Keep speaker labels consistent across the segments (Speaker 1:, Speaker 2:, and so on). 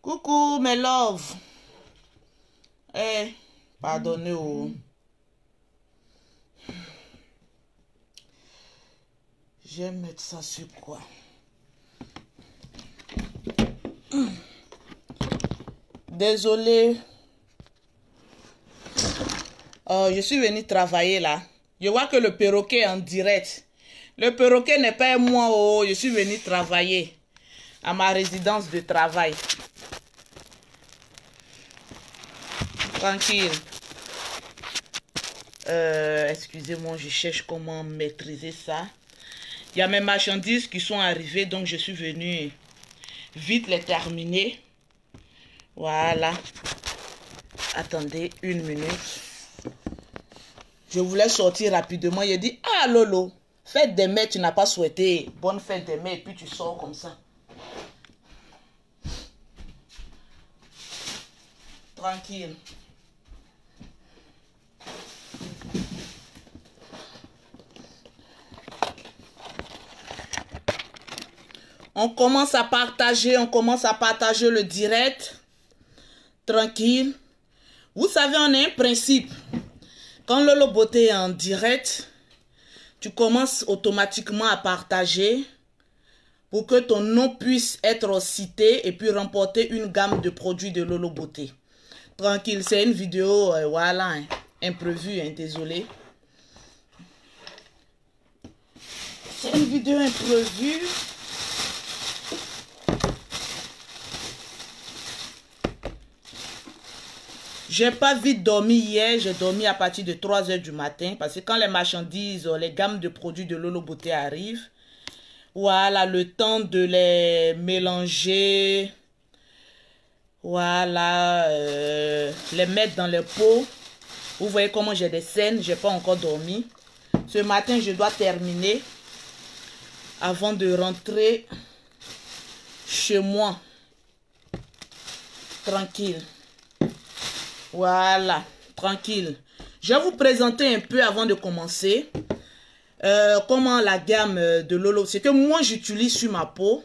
Speaker 1: Coucou mes love. Eh, pardonnez oh. Je vais mettre ça sur quoi? Désolé. Je suis venu travailler là. Je vois que le perroquet est en direct. Le perroquet n'est pas moi. Oh, je suis venu travailler à ma résidence de travail. Tranquille. Excusez-moi, je cherche comment maîtriser ça. Il y a mes marchandises qui sont arrivées, donc je suis venu vite les terminer. Voilà. Attendez une minute. Je voulais sortir rapidement. Il a dit, ah Lolo, fête des mères, tu n'as pas souhaité. Bonne fête des mères, et puis tu sors comme ça. Tranquille. On commence à partager le direct. Tranquille. Vous savez, on a un principe. Quand Lolo Beauté est en direct, tu commences automatiquement à partager pour que ton nom puisse être cité et puis remporter une gamme de produits de Lolo Beauté. Tranquille, c'est une vidéo, voilà, hein, imprévue, hein, désolé. C'est une vidéo imprévue. J'ai pas vite dormi hier, j'ai dormi à partir de 3 h du matin parce que quand les marchandises, les gammes de produits de Lolo Beauté arrivent, voilà, le temps de les mélanger, voilà, les mettre dans les pots. Vous voyez comment j'ai des scènes, j'ai pas encore dormi. Ce matin, je dois terminer avant de rentrer chez moi. Tranquille. Voilà, tranquille. Je vais vous présenter un peu avant de commencer comment la gamme de Lolo, c'est que moi j'utilise sur ma peau,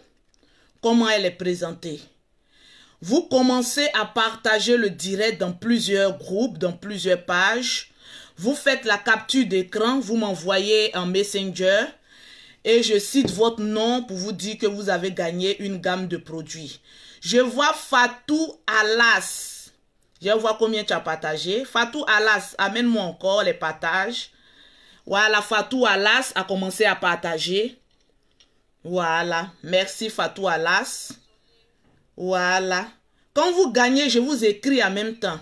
Speaker 1: comment elle est présentée. Vous commencez à partager le direct dans plusieurs groupes, dans plusieurs pages. Vous faites la capture d'écran, vous m'envoyez en Messenger et je cite votre nom pour vous dire que vous avez gagné une gamme de produits. Je vois Fatou Alas. Je vais voir combien tu as partagé. Fatou Alas, amène-moi encore les partages. Voilà, Fatou Alas a commencé à partager. Voilà, merci Fatou Alas. Voilà. Quand vous gagnez, je vous écris en même temps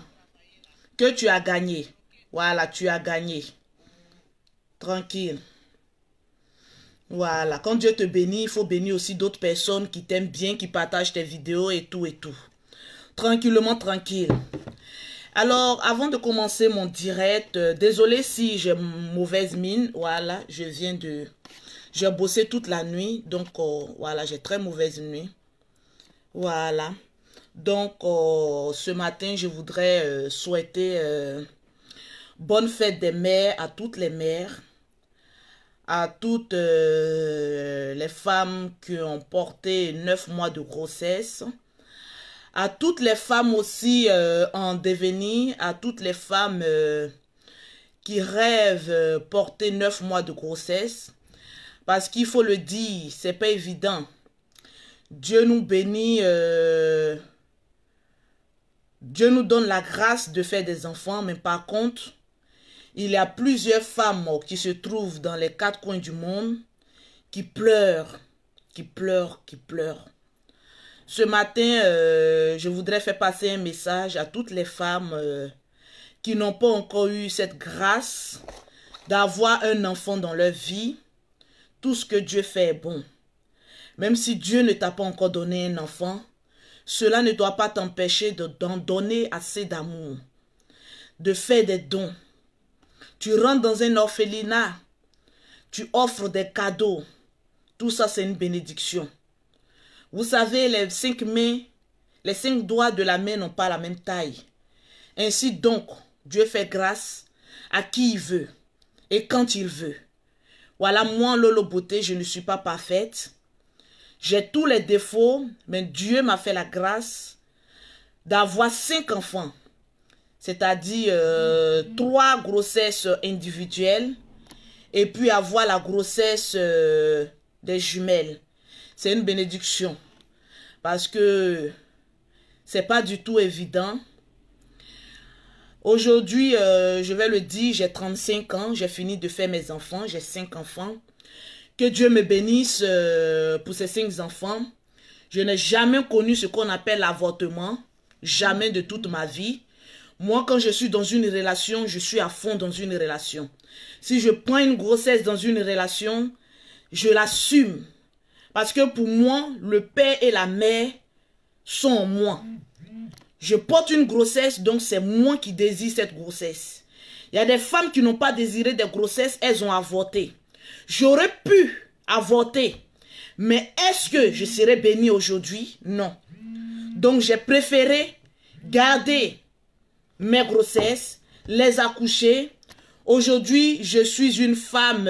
Speaker 1: que tu as gagné. Voilà, tu as gagné. Tranquille. Voilà, quand Dieu te bénit, il faut bénir aussi d'autres personnes qui t'aiment bien, qui partagent tes vidéos et tout et tout. Tranquillement, tranquille. Alors, avant de commencer mon direct, désolé si j'ai mauvaise mine. Voilà, j'ai bossé toute la nuit. Donc, voilà, j'ai très mauvaise nuit. Voilà. Donc, ce matin, je voudrais souhaiter bonne fête des mères à toutes les mères. À toutes les femmes qui ont porté 9 mois de grossesse. À toutes les femmes aussi en devenir, à toutes les femmes qui rêvent porter 9 mois de grossesse. Parce qu'il faut le dire, c'est pas évident. Dieu nous bénit, Dieu nous donne la grâce de faire des enfants, mais par contre, il y a plusieurs femmes qui se trouvent dans les 4 coins du monde, qui pleurent, qui pleurent, qui pleurent. Ce matin, je voudrais faire passer un message à toutes les femmes qui n'ont pas encore eu cette grâce d'avoir un enfant dans leur vie. Tout ce que Dieu fait est bon. Même si Dieu ne t'a pas encore donné un enfant, cela ne doit pas t'empêcher d'en donner assez d'amour, de faire des dons. Tu rentres dans un orphelinat, tu offres des cadeaux. Tout ça, c'est une bénédiction. Vous savez, les 5 mains, les 5 doigts de la main n'ont pas la même taille. Ainsi donc, Dieu fait grâce à qui il veut et quand il veut. Voilà, moi, Lolo Beauté, je ne suis pas parfaite. J'ai tous les défauts, mais Dieu m'a fait la grâce d'avoir 5 enfants. C'est-à-dire 3 grossesses individuelles et puis avoir la grossesse des jumelles. C'est une bénédiction parce que c'est pas du tout évident. Aujourd'hui, je vais le dire, j'ai 35 ans, j'ai fini de faire mes enfants, j'ai 5 enfants. Que Dieu me bénisse pour ces 5 enfants. Je n'ai jamais connu ce qu'on appelle l'avortement, jamais de toute ma vie. Moi, quand je suis dans une relation, je suis à fond dans une relation. Si je prends une grossesse dans une relation, je l'assume. Parce que pour moi, le père et la mère sont en moi. Je porte une grossesse, donc c'est moi qui désire cette grossesse. Il y a des femmes qui n'ont pas désiré des grossesses, elles ont avorté. J'aurais pu avorter, mais est-ce que je serais bénie aujourd'hui? Non. Donc j'ai préféré garder mes grossesses, les accoucher. Aujourd'hui, je suis une femme,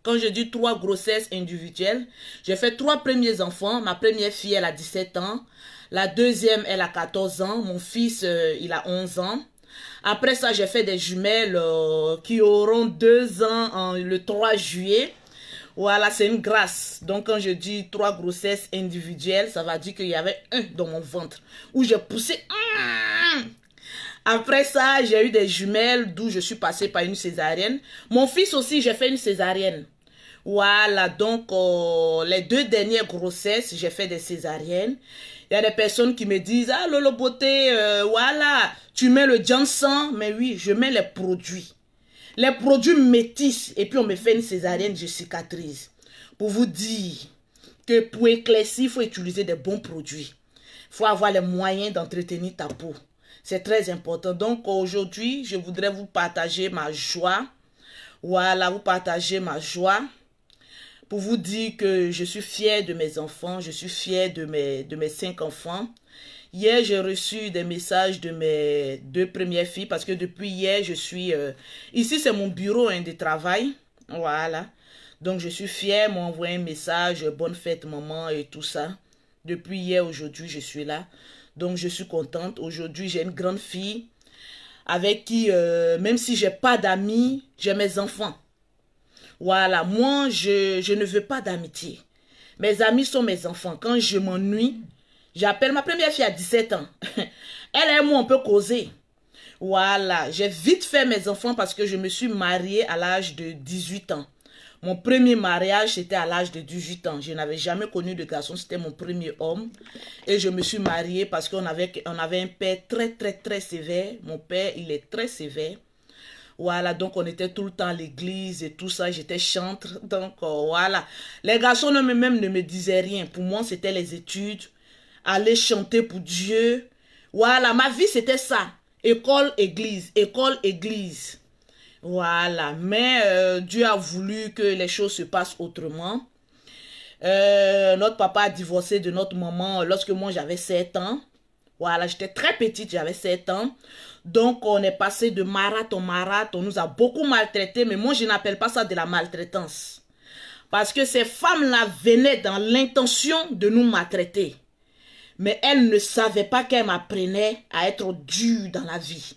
Speaker 1: quand je dis 3 grossesses individuelles, j'ai fait 3 premiers enfants. Ma première fille, elle a 17 ans. La deuxième, elle a 14 ans. Mon fils, il a 11 ans. Après ça, j'ai fait des jumelles qui auront 2 ans le 3 juillet. Voilà, c'est une grâce. Donc, quand je dis 3 grossesses individuelles, ça va dire qu'il y avait un dans mon ventre où j'ai poussé. Après ça, j'ai eu des jumelles d'où je suis passée par une césarienne. Mon fils aussi, j'ai fait une césarienne. Voilà, donc les 2 dernières grossesses, j'ai fait des césariennes. Il y a des personnes qui me disent, ah Lolo Beauté, voilà, tu mets le Johnson. Mais oui, je mets les produits. Les produits métissent et puis on me fait une césarienne, je cicatrise. Pour vous dire que pour éclaircir, il faut utiliser des bons produits. Il faut avoir les moyens d'entretenir ta peau. C'est très important. Donc aujourd'hui, je voudrais vous partager ma joie. Voilà, vous partager ma joie. Pour vous dire que je suis fière de mes enfants, je suis fière de mes 5 enfants. Hier, j'ai reçu des messages de mes 2 premières filles parce que depuis hier, je suis... ici, c'est mon bureau de travail. Voilà. Donc, je suis fière, m'ont envoyé un message, bonne fête maman et tout ça. Depuis hier, aujourd'hui, je suis là. Donc, je suis contente. Aujourd'hui, j'ai une grande fille avec qui, même si j'ai pas d'amis, j'ai mes enfants. Voilà, moi, je ne veux pas d'amitié. Mes amis sont mes enfants. Quand je m'ennuie, j'appelle ma première fille à 17 ans. Elle et moi, on peut causer. Voilà, j'ai vite fait mes enfants parce que je me suis mariée à l'âge de 18 ans. Mon premier mariage, c'était à l'âge de 18 ans. Je n'avais jamais connu de garçon, c'était mon premier homme. Et je me suis mariée parce qu'on avait un père très sévère. Mon père, il est très sévère. Voilà, donc on était tout le temps à l'église et tout ça, j'étais chantre. Donc voilà, les garçons même ne me disaient rien. Pour moi, c'était les études, aller chanter pour Dieu. Voilà, ma vie c'était ça. École, église, école, église. Voilà, mais Dieu a voulu que les choses se passent autrement. Notre papa a divorcé de notre maman lorsque moi j'avais 7 ans. Voilà, j'étais très petite, j'avais 7 ans. Donc, on est passé de marat en marat. On nous a beaucoup maltraités, mais moi, je n'appelle pas ça de la maltraitance. Parce que ces femmes-là venaient dans l'intention de nous maltraiter. Mais elles ne savaient pas qu'elles m'apprenaient à être dure dans la vie.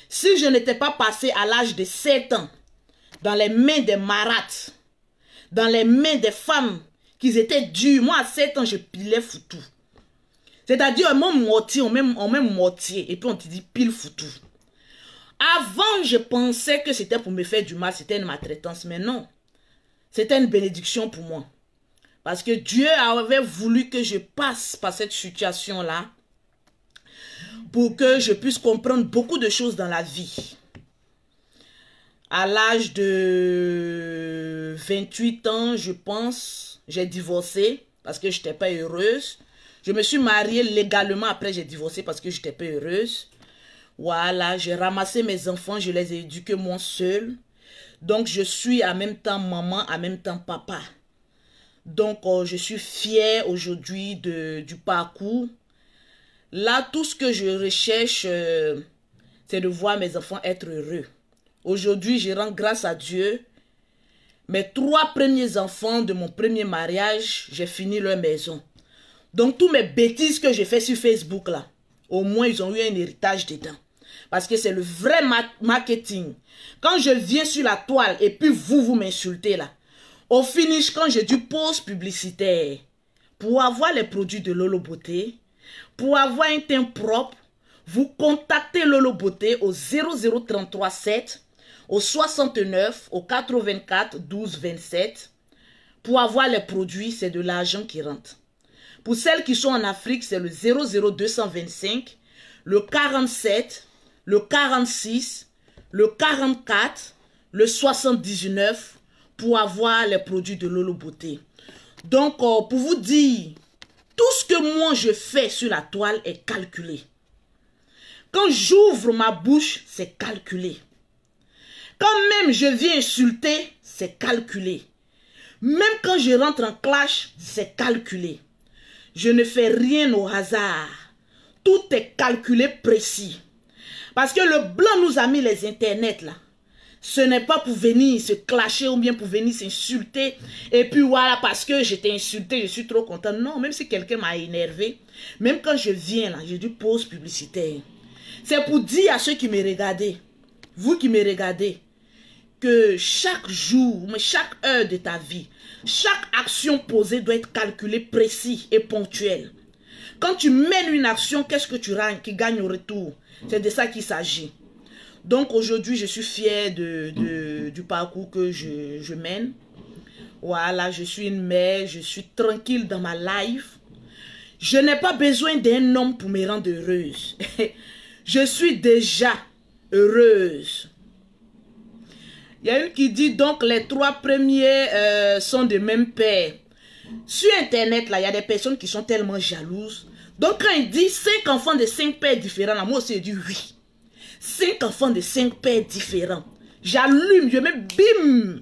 Speaker 1: Si je n'étais pas passée à l'âge de 7 ans, dans les mains des marates, dans les mains des femmes qui étaient dures, moi, à 7 ans, je pilais foutu. C'est-à-dire, on met mortier et puis on te dit pile foutu. Avant, je pensais que c'était pour me faire du mal, c'était une maltraitance, mais non. C'était une bénédiction pour moi. Parce que Dieu avait voulu que je passe par cette situation-là pour que je puisse comprendre beaucoup de choses dans la vie. À l'âge de 28 ans, je pense, j'ai divorcé parce que je n'étais pas heureuse. Je me suis mariée légalement, après j'ai divorcé parce que je n'étais pas heureuse. Voilà, j'ai ramassé mes enfants, je les ai éduqués moi seule. Donc je suis en même temps maman, en même temps papa. Donc je suis fière aujourd'hui du parcours. Là, tout ce que je recherche, c'est de voir mes enfants être heureux. Aujourd'hui, je rends grâce à Dieu Mes 3 premiers enfants de mon premier mariage, j'ai fini leur maison. Donc, tous mes bêtises que j'ai fait sur Facebook, là, au moins, ils ont eu un héritage dedans. Parce que c'est le vrai marketing. Quand je viens sur la toile et puis vous m'insultez, là, au finish, quand j'ai du post publicitaire, pour avoir les produits de Lolo Beauté, pour avoir un teint propre, vous contactez Lolo Beauté au 00337, au 69, au 84 12 27. Pour avoir les produits, c'est de l'argent qui rentre. Pour celles qui sont en Afrique, c'est le 00225, le 47, le 46, le 44, le 79 pour avoir les produits de Lolo Beauté. Donc, pour vous dire, tout ce que moi je fais sur la toile est calculé. Quand j'ouvre ma bouche, c'est calculé. Quand même je viens insulter, c'est calculé. Même quand je rentre en clash, c'est calculé. Je ne fais rien au hasard. Tout est calculé précis. Parce que le blanc nous a mis les internets là. Ce n'est pas pour venir se clasher ou bien pour venir s'insulter. Et puis voilà, parce que j'étais insulté, je suis trop content. Non, même si quelqu'un m'a énervé, même quand je viens là, j'ai du pause publicitaire. C'est pour dire à ceux qui me regardent, vous qui me regardez, que chaque jour, mais chaque heure de ta vie, chaque action posée doit être calculée précis et ponctuelle. Quand tu mènes une action, qu'est-ce que tu gagnes au retour? C'est de ça qu'il s'agit. Donc aujourd'hui, je suis fière du parcours que je mène. Voilà, je suis une mère, je suis tranquille dans ma life. Je n'ai pas besoin d'un homme pour me rendre heureuse. Je suis déjà heureuse. Il y a une qui dit donc les 3 premiers sont de même père. Sur Internet, là, il y a des personnes qui sont tellement jalouses. Donc quand il dit 5 enfants de 5 pères différents, là, moi aussi je dis oui. 5 enfants de 5 pères différents. J'allume, je mets bim.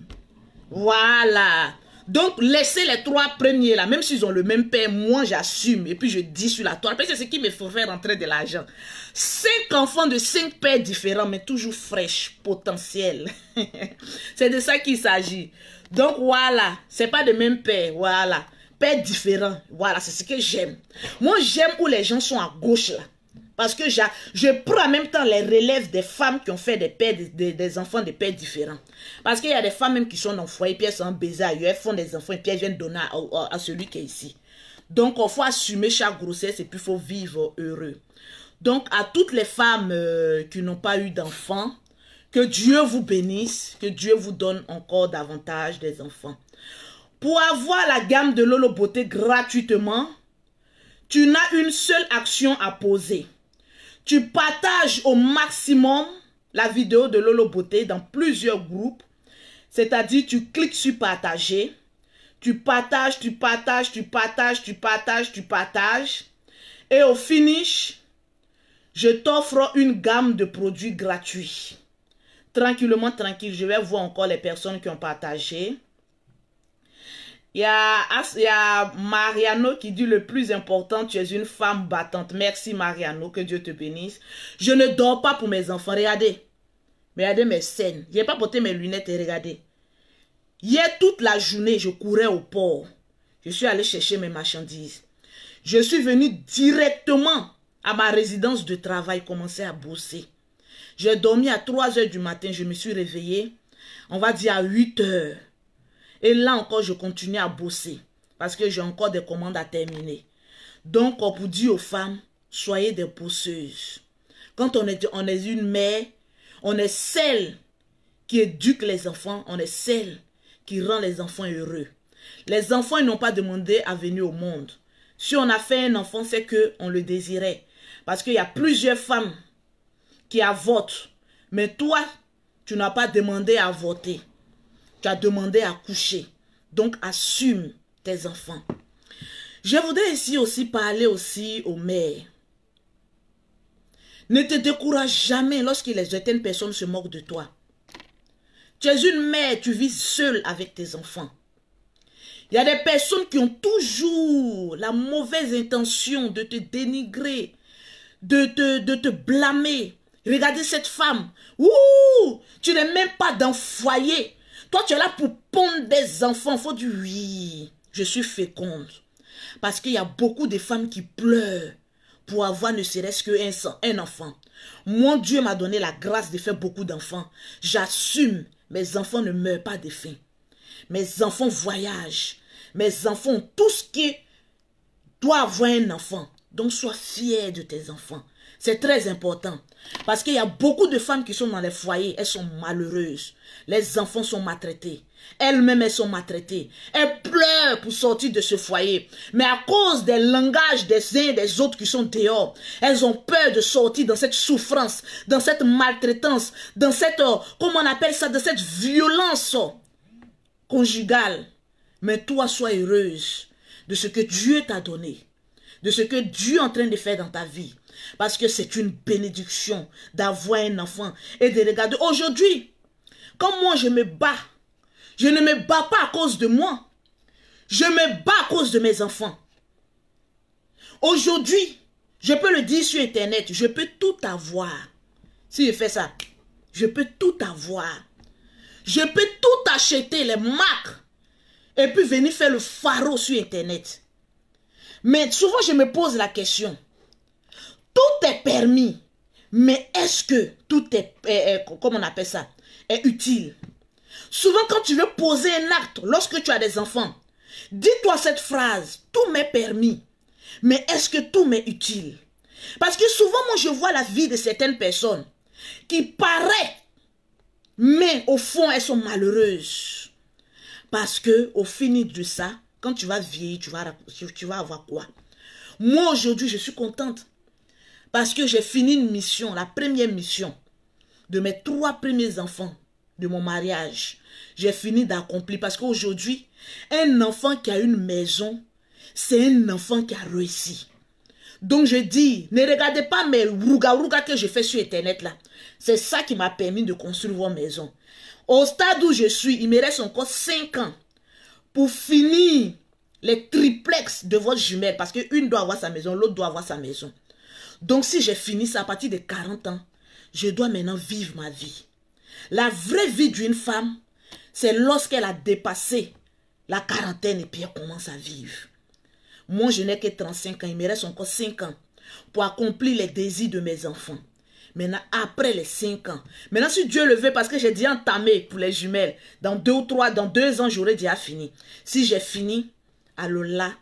Speaker 1: Voilà. Donc, laissez les 3 premiers là, même s'ils ont le même père, moi j'assume. Et puis je dis sur la toile, parce que c'est ce qui me fait faire rentrer de l'argent. 5 enfants de 5 pères différents, mais toujours fraîches, potentiels. C'est de ça qu'il s'agit. Donc voilà, c'est pas de même père, voilà. Père différent, voilà, c'est ce que j'aime. Moi j'aime où les gens sont à gauche là. Parce que je prends en même temps les relèves des femmes qui ont fait des enfants de pères différents. Parce qu'il y a des femmes même qui sont dans le foyer, puis elles sont baisées ailleurs, elles font des enfants et puis elles viennent donner à celui qui est ici. Donc, il faut assumer chaque grossesse et puis il faut vivre heureux. Donc, à toutes les femmes qui n'ont pas eu d'enfants, que Dieu vous bénisse, que Dieu vous donne encore davantage des enfants. Pour avoir la gamme de Lolo Beauté gratuitement, tu n'as une seule action à poser. Tu partages au maximum la vidéo de Lolo Beauté dans plusieurs groupes. C'est-à-dire, tu cliques sur partager. Tu partages, tu partages, tu partages, tu partages, tu partages. Et au finish, je t'offre une gamme de produits gratuits. Tranquillement, tranquille, je vais voir encore les personnes qui ont partagé. Il y a Mariano qui dit le plus important, tu es une femme battante. Merci Mariano, que Dieu te bénisse. Je ne dors pas pour mes enfants. Regardez. Regardez mes scènes. Je n'ai pas porté mes lunettes et regardez. Hier, toute la journée, je courais au port. Je suis allé chercher mes marchandises. Je suis venu directement à ma résidence de travail, commencer à bosser. J'ai dormi à 3 h du matin. Je me suis réveillée, on va dire à 8 h. Et là encore, je continue à bosser. Parce que j'ai encore des commandes à terminer. Donc, pour dire aux femmes, soyez des bosseuses. Quand on est une mère, on est celle qui éduque les enfants. On est celle qui rend les enfants heureux. Les enfants, ils n'ont pas demandé à venir au monde. Si on a fait un enfant, c'est qu'on le désirait. Parce qu'il y a plusieurs femmes qui avortent. Mais toi, tu n'as pas demandé à avorter. Tu as demandé à coucher. Donc, assume tes enfants. Je voudrais ici aussi parler aussi aux mères. Ne te décourage jamais lorsque certaines personnes se moquent de toi. Tu es une mère, tu vis seule avec tes enfants. Il y a des personnes qui ont toujours la mauvaise intention de te dénigrer, de te blâmer. Regardez cette femme. Ouh, tu n'es même pas dans le foyer. Toi, tu es là pour pondre des enfants. Il faut dire oui, je suis féconde. Parce qu'il y a beaucoup de femmes qui pleurent pour avoir ne serait-ce qu'un enfant. Moi, Dieu m'a donné la grâce de faire beaucoup d'enfants. J'assume, mes enfants ne meurent pas de faim. Mes enfants voyagent. Mes enfants ont tout ce qui doit avoir un enfant. Donc, sois fier de tes enfants. C'est très important. Parce qu'il y a beaucoup de femmes qui sont dans les foyers. Elles sont malheureuses. Les enfants sont maltraités. Elles-mêmes, elles sont maltraitées. Elles pleurent pour sortir de ce foyer. Mais à cause des langages des uns et des autres qui sont dehors, elles ont peur de sortir dans cette souffrance, dans cette maltraitance, dans cette, comment on appelle ça, dans cette violence conjugale. Mais toi, sois heureuse de ce que Dieu t'a donné, de ce que Dieu est en train de faire dans ta vie. Parce que c'est une bénédiction d'avoir un enfant et de regarder. Aujourd'hui, comme moi je me bats, je ne me bats pas à cause de moi. Je me bats à cause de mes enfants. Aujourd'hui, je peux le dire sur Internet, je peux tout avoir. Si je fais ça, je peux tout avoir. Je peux tout acheter, les marques, et puis venir faire le pharo sur Internet. Mais souvent, je me pose la question. Tout est permis, mais est-ce que tout est, comment on appelle ça, est utile? Souvent, quand tu veux poser un acte, lorsque tu as des enfants, dis-toi cette phrase, tout m'est permis, mais est-ce que tout m'est utile? Parce que souvent, moi, je vois la vie de certaines personnes qui paraît, mais au fond, elles sont malheureuses. Parce que au fini de ça, quand tu vas vieillir, tu vas avoir quoi? Moi, aujourd'hui, je suis contente. Parce que j'ai fini une mission, la première mission de mes 3 premiers enfants de mon mariage. J'ai fini d'accomplir parce qu'aujourd'hui, un enfant qui a une maison, c'est un enfant qui a réussi. Donc je dis, ne regardez pas mes rouga que je fais sur Internet là. C'est ça qui m'a permis de construire vos maisons. Au stade où je suis, il me reste encore 5 ans pour finir les triplex de votre jumelle. Parce qu'une doit avoir sa maison, l'autre doit avoir sa maison. Donc si j'ai fini ça à partir de 40 ans, je dois maintenant vivre ma vie. La vraie vie d'une femme, c'est lorsqu'elle a dépassé la quarantaine et puis elle commence à vivre. Moi, je n'ai que 35 ans, il me reste encore 5 ans pour accomplir les désirs de mes enfants. Maintenant, après les 5 ans, maintenant si Dieu le veut, parce que j'ai déjà entamé pour les jumelles, dans 2 ou 3, dans 2 ans, j'aurai déjà fini. Si j'ai fini, alors là,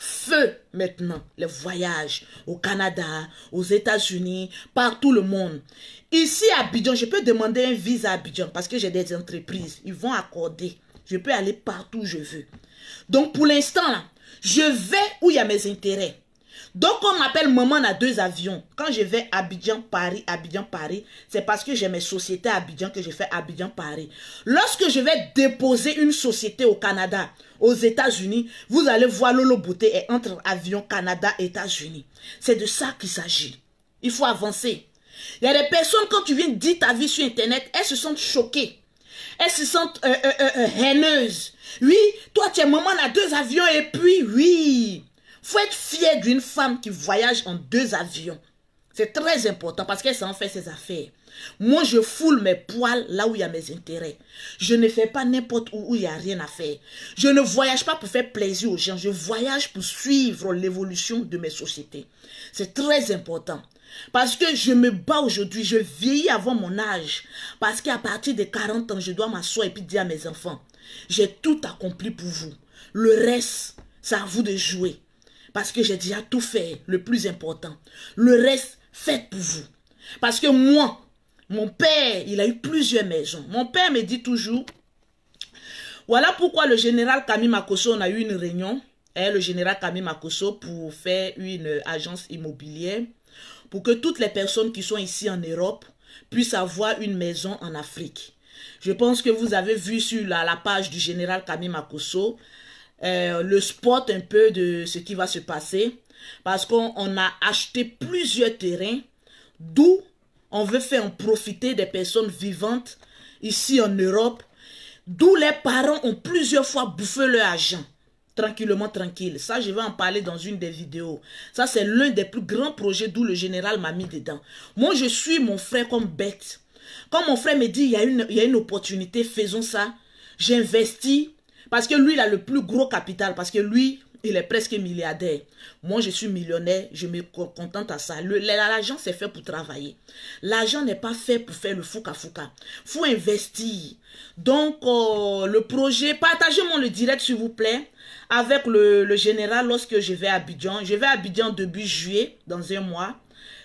Speaker 1: feu maintenant, les voyages au Canada, aux États-Unis, partout le monde. Ici à Abidjan, je peux demander un visa à Abidjan parce que j'ai des entreprises. Ils vont accorder. Je peux aller partout où je veux. Donc pour l'instant, là, je vais où il y a mes intérêts. Donc on m'appelle maman à 2 avions. Quand je vais Abidjan-Paris, c'est parce que j'ai mes sociétés à Abidjan que je fais Abidjan-Paris. Lorsque je vais déposer une société au Canada, aux États-Unis, vous allez voir Lolo Beauté est entre avion Canada-États-Unis. C'est de ça qu'il s'agit. Il faut avancer. Il y a des personnes, quand tu viens dire ta vie sur Internet, elles se sentent choquées. Elles se sentent haineuses. Oui, toi tu es maman à 2 avions et puis oui. Faut être fier d'une femme qui voyage en 2 avions. C'est très important parce qu'elle s'en fait ses affaires. Moi, je foule mes poils là où il y a mes intérêts. Je ne fais pas n'importe où il n'y a rien à faire. Je ne voyage pas pour faire plaisir aux gens. Je voyage pour suivre l'évolution de mes sociétés. C'est très important. Parce que je me bats aujourd'hui, je vieillis avant mon âge. Parce qu'à partir de 40 ans, je dois m'asseoir et puis dire à mes enfants, j'ai tout accompli pour vous. Le reste, c'est à vous de jouer. Parce que j'ai déjà tout fait, le plus important. Le reste, faites pour vous. Parce que moi, mon père, il a eu plusieurs maisons. Mon père me dit toujours, voilà pourquoi le général Kami Makosso, on a eu une réunion, le général Kami Makosso, pour faire une agence immobilière, pour que toutes les personnes qui sont ici en Europe puissent avoir une maison en Afrique. Je pense que vous avez vu sur la page du général Kami Makosso, le spot un peu de ce qui va se passer parce qu'on a acheté plusieurs terrains d'où on veut faire en profiter des personnes vivantes ici en Europe, d'où les parents ont plusieurs fois bouffé leur argent tranquillement tranquille. Ça, je vais en parler dans une des vidéos. Ça, c'est l'un des plus grands projets d'où le général m'a mis dedans. Moi, je suis mon frère comme bête. Quand mon frère me dit il y a une opportunité, faisons ça. J'investis parce que lui, il a le plus gros capital, parce que lui, il est presque milliardaire. Moi, je suis millionnaire, je me contente à ça. L'argent, c'est fait pour travailler. L'argent n'est pas fait pour faire le fouka-fouka. Il faut investir. Donc, le projet, partagez-moi le direct, s'il vous plaît, avec le général lorsque je vais à Abidjan. Je vais à Abidjan début juillet, dans un mois.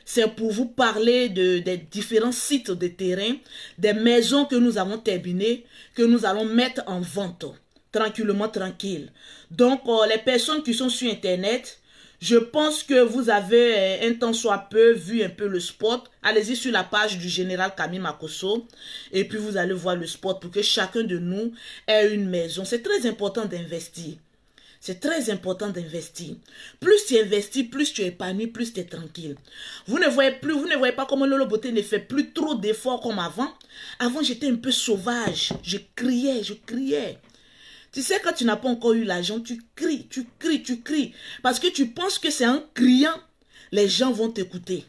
Speaker 1: C'est pour vous parler des différents sites de terrain, des maisons que nous avons terminées, que nous allons mettre en vente. Tranquillement, tranquille. Donc, les personnes qui sont sur Internet, je pense que vous avez un temps soit peu vu un peu le spot. Allez-y sur la page du général Camille Makosso et puis vous allez voir le spot pour que chacun de nous ait une maison. C'est très important d'investir. C'est très important d'investir. Plus tu investis, plus tu épanouis, plus tu es tranquille. Vous ne voyez pas comment Lolo Beauté ne fait plus trop d'efforts comme avant. Avant, j'étais un peu sauvage. Je criais. Tu sais, quand tu n'as pas encore eu l'argent, tu cries. Parce que tu penses que c'est en criant, les gens vont t'écouter.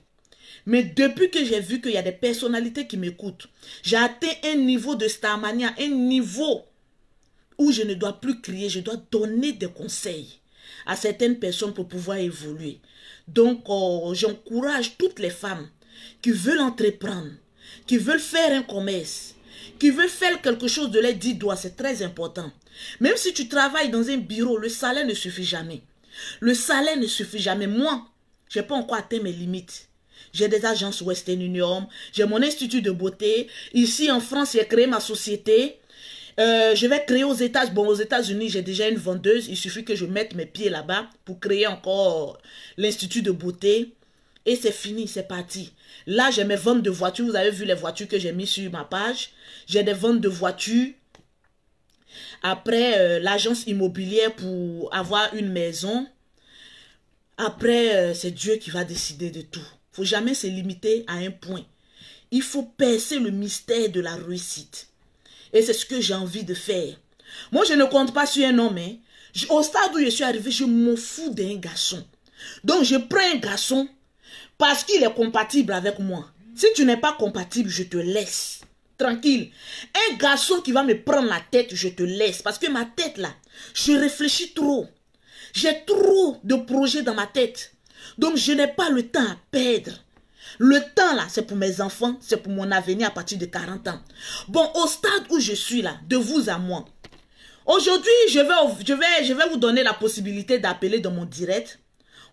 Speaker 1: Mais depuis que j'ai vu qu'il y a des personnalités qui m'écoutent, j'ai atteint un niveau de Starmania, un niveau où je ne dois plus crier, je dois donner des conseils à certaines personnes pour pouvoir évoluer. Donc, j'encourage toutes les femmes qui veulent entreprendre, qui veulent faire un commerce, qui veulent faire quelque chose de leurs 10 doigts, c'est très important. Même si tu travailles dans un bureau, le salaire ne suffit jamais. Le salaire ne suffit jamais. Moi, je n'ai pas encore atteint mes limites. J'ai des agences Western Union, j'ai mon institut de beauté. Ici en France, j'ai créé ma société. Je vais créer aux États-Unis. Bon, aux États-Unis, j'ai déjà une vendeuse. Il suffit que je mette mes pieds là-bas pour créer encore l'institut de beauté. Et c'est fini, c'est parti. Là, j'ai mes ventes de voitures. Vous avez vu les voitures que j'ai mises sur ma page. J'ai des ventes de voitures. Après, l'agence immobilière pour avoir une maison. Après, c'est Dieu qui va décider de tout. Il ne faut jamais se limiter à un point. Il faut percer le mystère de la réussite. Et c'est ce que j'ai envie de faire. Moi, je ne compte pas sur un homme. Hein. Au stade où je suis arrivé, je m'en fous d'un garçon. Donc, je prends un garçon parce qu'il est compatible avec moi. Si tu n'es pas compatible, je te laisse. Tranquille. Un garçon qui va me prendre la tête, je te laisse. Parce que ma tête, là, je réfléchis trop. J'ai trop de projets dans ma tête. Donc, je n'ai pas le temps à perdre. Le temps là, c'est pour mes enfants, c'est pour mon avenir à partir de 40 ans. Bon, au stade où je suis là, de vous à moi. Aujourd'hui, je vais vous donner la possibilité d'appeler dans mon direct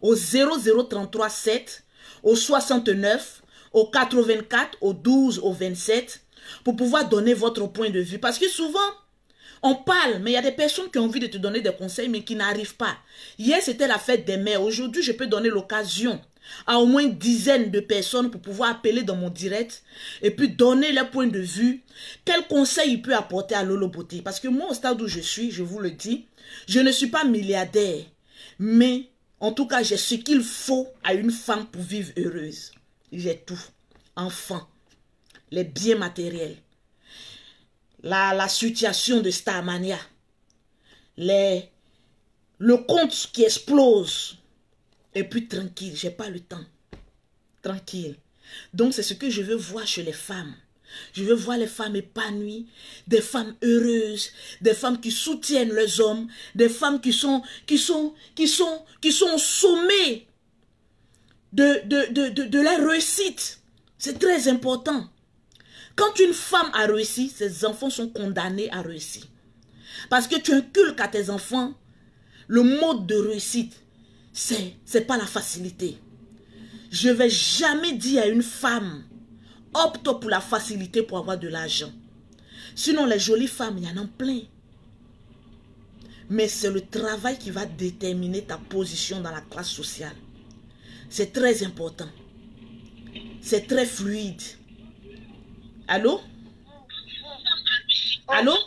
Speaker 1: au 0033 7, au 69, au 84, au 12, au 27 pour pouvoir donner votre point de vue. Parce que souvent, on parle, mais il y a des personnes qui ont envie de te donner des conseils, mais qui n'arrivent pas. Hier, c'était la fête des mères. Aujourd'hui, je peux donner l'occasion à au moins une dizaine de personnes pour pouvoir appeler dans mon direct et puis donner leur point de vue. Quel conseil il peut apporter à Lolo Beauté? Parce que moi, au stade où je suis, je vous le dis, je ne suis pas milliardaire. Mais, en tout cas, j'ai ce qu'il faut à une femme pour vivre heureuse. J'ai tout. Enfants, les biens matériels, la situation de Starmania, le compte qui explose. Et puis tranquille, j'ai pas le temps. Tranquille. Donc c'est ce que je veux voir chez les femmes. Je veux voir les femmes épanouies, des femmes heureuses, des femmes qui soutiennent leurs hommes, des femmes qui sont au sommet de la réussite. C'est très important. Quand une femme a réussi, ses enfants sont condamnés à réussir. Parce que tu inculques à tes enfants le mode de réussite. C'est pas la facilité. Je vais jamais dire à une femme, opte pour la facilité pour avoir de l'argent. Sinon, les jolies femmes, il y en a plein. Mais c'est le travail qui va déterminer ta position dans la classe sociale. C'est très important. C'est très fluide. Allô? Allô?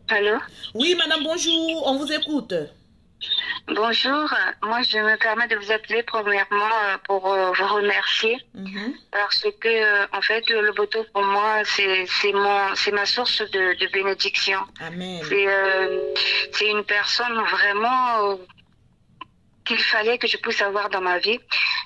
Speaker 2: Allô?
Speaker 1: Oui, madame, bonjour. On vous écoute.
Speaker 2: Bonjour, moi je me permets de vous appeler premièrement pour vous remercier parce que en fait le Boto pour moi c'est ma source de bénédiction.
Speaker 1: Amen.
Speaker 2: C'est une personne vraiment qu'il fallait que je puisse avoir dans ma vie.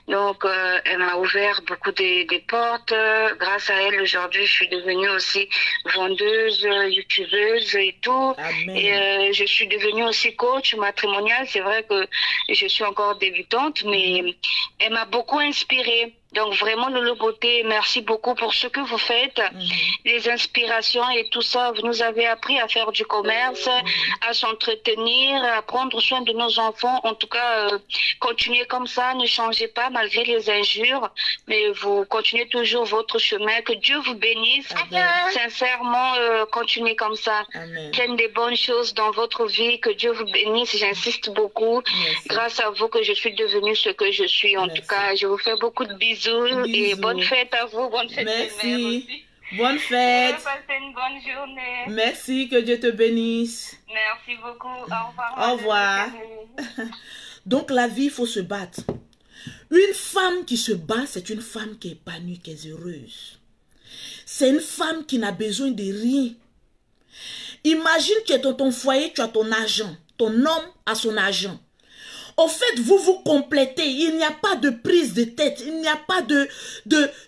Speaker 2: Donc, elle m'a ouvert beaucoup des portes. Grâce à elle, aujourd'hui, je suis devenue aussi vendeuse, youtubeuse et tout.
Speaker 1: Amen.
Speaker 2: Et je suis devenue aussi coach matrimonial. C'est vrai que je suis encore débutante, mais elle m'a beaucoup inspirée. Donc vraiment, Lolo Beauté, merci beaucoup pour ce que vous faites, les inspirations et tout ça. Vous nous avez appris à faire du commerce, à s'entretenir, à prendre soin de nos enfants. En tout cas, continuez comme ça, ne changez pas malgré les injures, mais vous continuez toujours votre chemin. Que Dieu vous bénisse.
Speaker 1: Amen.
Speaker 2: Sincèrement, continuez comme ça.
Speaker 1: Amen.
Speaker 2: Faites des bonnes choses dans votre vie. Que Dieu vous bénisse. J'insiste beaucoup.
Speaker 1: Merci.
Speaker 2: Grâce à vous que je suis devenue ce que je suis. En
Speaker 1: Merci.
Speaker 2: tout cas, je vous fais beaucoup de bisous. Et bonne fête à vous, bonne fête
Speaker 1: Merci.
Speaker 2: aussi.
Speaker 1: Bonne fête.
Speaker 2: Passez une bonne journée.
Speaker 1: Merci, que Dieu te bénisse.
Speaker 2: Merci beaucoup. Au revoir.
Speaker 1: Au revoir. Donc la vie, il faut se battre. Une femme qui se bat, c'est une femme qui est épanouie, qui est heureuse. C'est une femme qui n'a besoin de rien. Imagine, tu es dans ton foyer, tu as ton argent. Ton homme a son argent. Au fait, vous vous complétez. Il n'y a pas de prise de tête. Il n'y a pas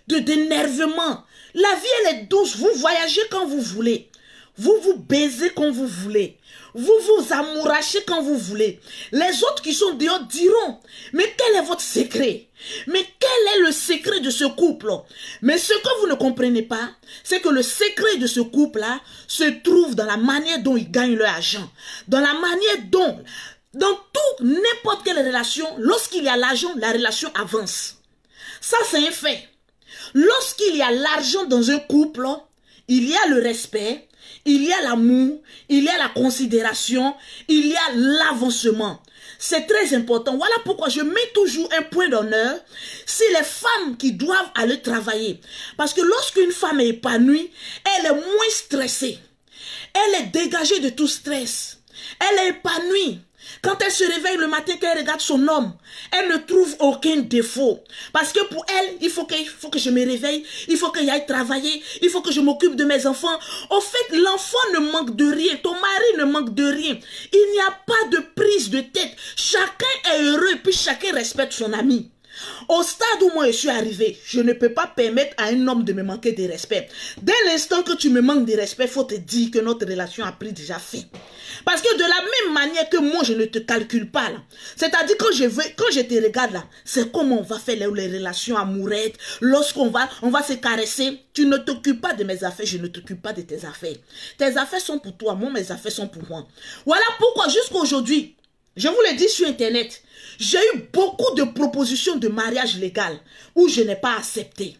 Speaker 1: d'énervement. La vie, elle est douce. Vous voyagez quand vous voulez. Vous vous baisez quand vous voulez. Vous vous amourachez quand vous voulez. Les autres qui sont dehors diront, mais quel est votre secret? Mais quel est le secret de ce couple? Mais ce que vous ne comprenez pas, c'est que le secret de ce couple-là se trouve dans la manière dont ils gagnent leur argent. Dans la manière dont... Dans n'importe quelle relation, lorsqu'il y a l'argent, la relation avance. Ça, c'est un fait. Lorsqu'il y a l'argent dans un couple, il y a le respect, il y a l'amour, il y a la considération, il y a l'avancement. C'est très important. Voilà pourquoi je mets toujours un point d'honneur sur les femmes qui doivent aller travailler. Parce que lorsqu'une femme est épanouie, elle est moins stressée. Elle est dégagée de tout stress. Elle est épanouie. Quand elle se réveille le matin, qu'elle regarde son homme, elle ne trouve aucun défaut. Parce que pour elle, il faut que je me réveille, il faut que j'aille travailler, il faut que je m'occupe de mes enfants. Au fait, l'enfant ne manque de rien, ton mari ne manque de rien. Il n'y a pas de prise de tête. Chacun est heureux, puis chacun respecte son ami. Au stade où moi je suis arrivé, je ne peux pas permettre à un homme de me manquer de respect. Dès l'instant que tu me manques de respect, il faut te dire que notre relation a pris déjà fin. Parce que de la même manière que moi je ne te calcule pas là, c'est-à-dire quand je te regarde là, c'est comment on va faire les relations amoureuses, lorsqu'on va se caresser, tu ne t'occupes pas de mes affaires, je ne t'occupe pas de tes affaires. Tes affaires sont pour toi, moi mes affaires sont pour moi. Voilà pourquoi jusqu'à aujourd'hui, je vous le dis sur internet, j'ai eu beaucoup de propositions de mariage légal où je n'ai pas accepté.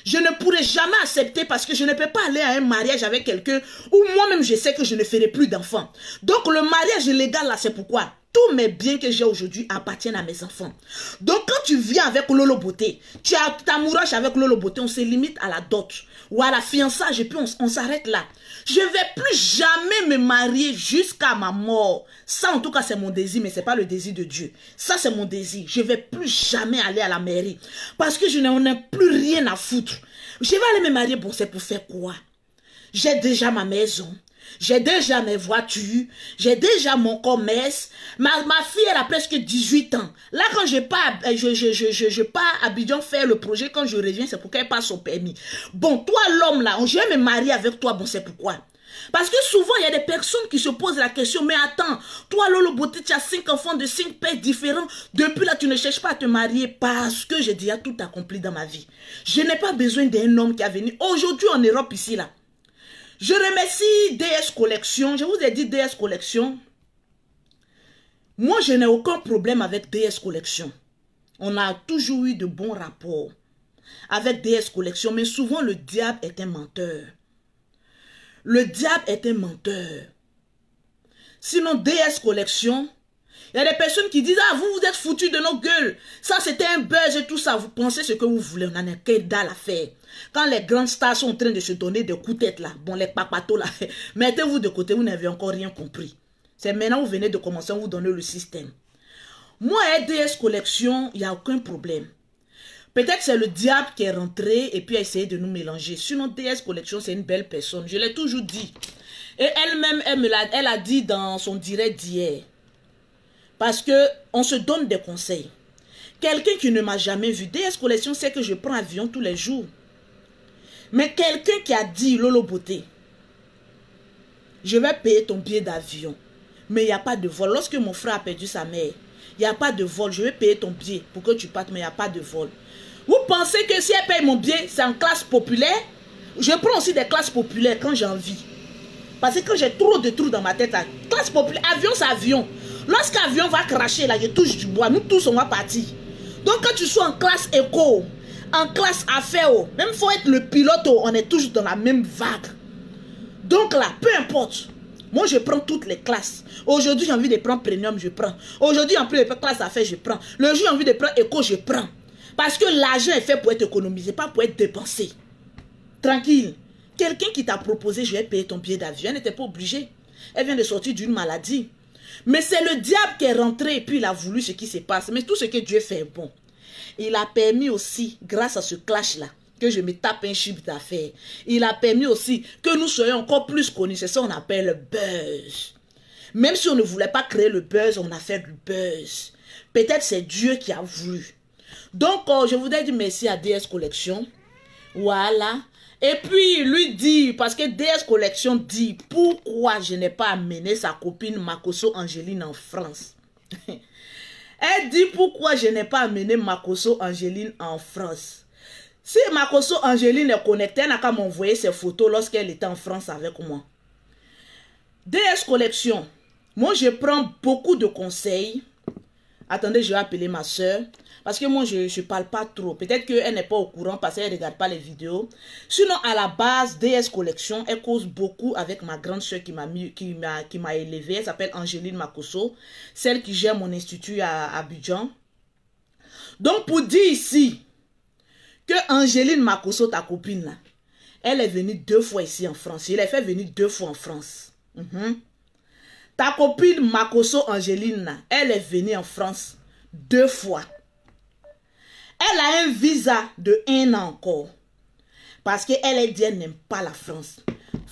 Speaker 1: Je ne pourrai jamais accepter parce que je ne peux pas aller à un mariage avec quelqu'un où moi-même je sais que je ne ferai plus d'enfants. Donc le mariage légal là, c'est pourquoi tous mes biens que j'ai aujourd'hui appartiennent à mes enfants. Donc quand tu viens avec Lolo Beauté, tu t'amourages avec Lolo Beauté, on se limite à la dot ou à la fiançage et puis on s'arrête là. Je ne vais plus jamais me marier jusqu'à ma mort. Ça en tout cas c'est mon désir, mais ce n'est pas le désir de Dieu. Ça c'est mon désir. Je ne vais plus jamais aller à la mairie parce que je n'en ai plus rien à foutre. Je vais aller me marier, bon c'est pour faire quoi? J'ai déjà ma maison. J'ai déjà mes voitures, j'ai déjà mon commerce. Ma fille, elle a presque 18 ans. Là, quand je pars à Abidjan faire le projet, quand je reviens, c'est pour qu'elle passe son permis. Bon, toi, l'homme là, je vais me marier avec toi, bon, c'est pourquoi? Parce que souvent, il y a des personnes qui se posent la question, mais attends, toi, Lolo Beauté, tu as 5 enfants de 5 pères différents. Depuis là, tu ne cherches pas à te marier parce que j'ai déjà tout accompli dans ma vie. Je n'ai pas besoin d'un homme qui a venu aujourd'hui en Europe, ici, là. Je remercie DS Collection. Je vous ai dit DS Collection. Moi, je n'ai aucun problème avec DS Collection. On a toujours eu de bons rapports avec DS Collection. Mais souvent, le diable est un menteur. Le diable est un menteur. Sinon, DS Collection, il y a des personnes qui disent, ah, vous êtes foutus de nos gueules. Ça, c'était un buzz et tout ça. Vous pensez ce que vous voulez. On n'en a que dalle à faire. Quand les grandes stars sont en train de se donner des coups de tête là, bon, les papatos là, mettez-vous de côté, vous n'avez encore rien compris. C'est maintenant que vous venez de commencer à vous donner le système. Moi, DS Collection, il n'y a aucun problème. Peut-être que c'est le diable qui est rentré et puis a essayé de nous mélanger. Sinon, DS Collection, c'est une belle personne. Je l'ai toujours dit. Et elle-même, elle a dit dans son direct d'hier Parce que on se donne des conseils. Quelqu'un qui ne m'a jamais vu, DS Collection sait que je prends avion tous les jours. Mais quelqu'un qui a dit, Lolo Beauté, je vais payer ton billet d'avion, mais il n'y a pas de vol. Lorsque mon frère a perdu sa mère, il n'y a pas de vol. Je vais payer ton billet pour que tu partes, mais il n'y a pas de vol. Vous pensez que si elle paye mon billet, c'est en classe populaire? Je prends aussi des classes populaires quand j'ai envie. Parce que quand j'ai trop de trous dans ma tête, là, classe populaire, avion c'est avion. Lorsqu'avion va cracher, là, je touche du bois. Nous tous, on va partir. Donc quand tu sois en classe éco, en classe affaires, même faut être le pilote, on est toujours dans la même vague. Donc là, peu importe. Moi, je prends toutes les classes. Aujourd'hui, j'ai envie de prendre premium, je prends. Aujourd'hui, en plus de classe affaires, je prends. Le jour, j'ai envie de prendre éco, je prends. Parce que l'argent est fait pour être économisé, pas pour être dépensé. Tranquille. Quelqu'un qui t'a proposé, je vais payer ton billet d'avion, elle n'était pas obligée. Elle vient de sortir d'une maladie. Mais c'est le diable qui est rentré et puis il a voulu ce qui se passe. Mais tout ce que Dieu fait est bon. Il a permis aussi, grâce à ce clash-là, que je me tape un chiffre d'affaires. Il a permis aussi que nous soyons encore plus connus. C'est ça qu'on appelle le buzz. Même si on ne voulait pas créer le buzz, on a fait du buzz. Peut-être c'est Dieu qui a voulu. Donc, je voudrais dire merci à DS Collection. Voilà. Et puis, lui dit, parce que DS Collection dit, pourquoi je n'ai pas amené sa copine Makoso Angeline en France. Elle dit, pourquoi je n'ai pas amené Makoso Angeline en France. Si Makoso Angeline est connectée, elle n'a qu'à m'envoyer ses photos lorsqu'elle était en France avec moi. DS Collection, moi je prends beaucoup de conseils. Attendez, je vais appeler ma soeur. Parce que moi, je ne parle pas trop. Peut-être qu'elle n'est pas au courant parce qu'elle ne regarde pas les vidéos. Sinon, à la base, DS Collection, elle cause beaucoup avec ma grande soeur qui m'a élevée. Elle s'appelle Angeline Makoso. Celle qui gère mon institut à Abidjan. Donc, pour dire ici que Angeline Makoso, ta copine, là, elle est venue 2 fois ici en France. Je l'ai fait venir 2 fois en France. Ta copine Makoso Angeline, là, elle est venue en France 2 fois. Elle a un visa de 1 an encore. Parce qu'elle est dit, elle n'aime pas la France.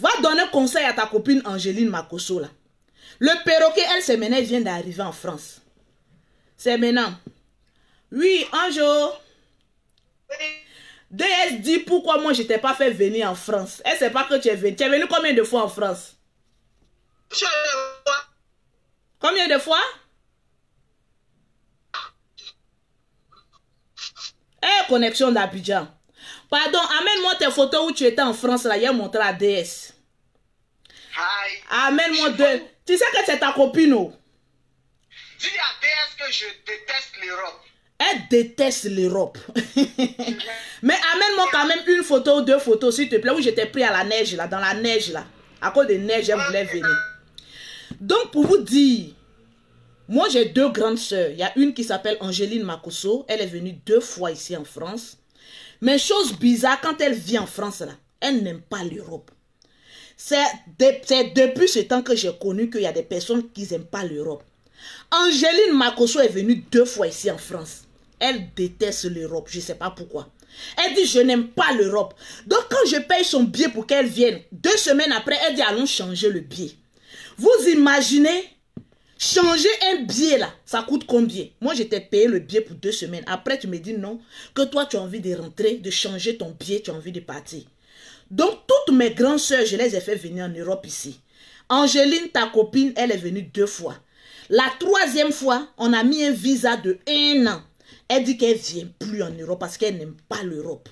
Speaker 1: Va donner conseil à ta copine Angeline Makoso là. Le perroquet, elle, c'est maintenant, elle vient d'arriver en France. C'est maintenant. Oui, Anjo. DS dit pourquoi moi je t'ai pas fait venir en France. Elle sait pas que tu es venu. Tu es venu combien de fois en France? Combien de fois? Connexion d'Abidjan. Pardon, amène-moi tes photos où tu étais en France, là, hier montré à DS. Amène-moi 2. Tu sais que c'est ta copine, oh.
Speaker 3: Dis à DS que je déteste l'Europe.
Speaker 1: Elle déteste l'Europe. Mais amène-moi quand même une photo ou 2 photos, s'il te plaît, où j'étais pris à la neige, là, dans la neige, là. À cause de neige, elle voulait venir. Donc, pour vous dire, moi, j'ai 2 grandes sœurs. Il y a une qui s'appelle Angeline Makoso. Elle est venue 2 fois ici en France. Mais chose bizarre, quand elle vit en France, là, elle n'aime pas l'Europe. C'est depuis ce temps que j'ai connu qu'il y a des personnes qui n'aiment pas l'Europe. Angeline Makoso est venue 2 fois ici en France. Elle déteste l'Europe. Je ne sais pas pourquoi. Elle dit, je n'aime pas l'Europe. Donc, quand je paye son billet pour qu'elle vienne, 2 semaines après, elle dit, allons changer le billet. Vous imaginez? Changer un billet là, ça coûte combien? Moi, je t'ai payé le billet pour 2 semaines. Après, tu me dis non, que toi, tu as envie de rentrer, de changer ton billet, tu as envie de partir. Donc, toutes mes grandes sœurs, je les ai fait venir en Europe ici. Angeline, ta copine, elle est venue 2 fois. La 3e fois, on a mis un visa de 1 an. Elle dit qu'elle ne vient plus en Europe parce qu'elle n'aime pas l'Europe.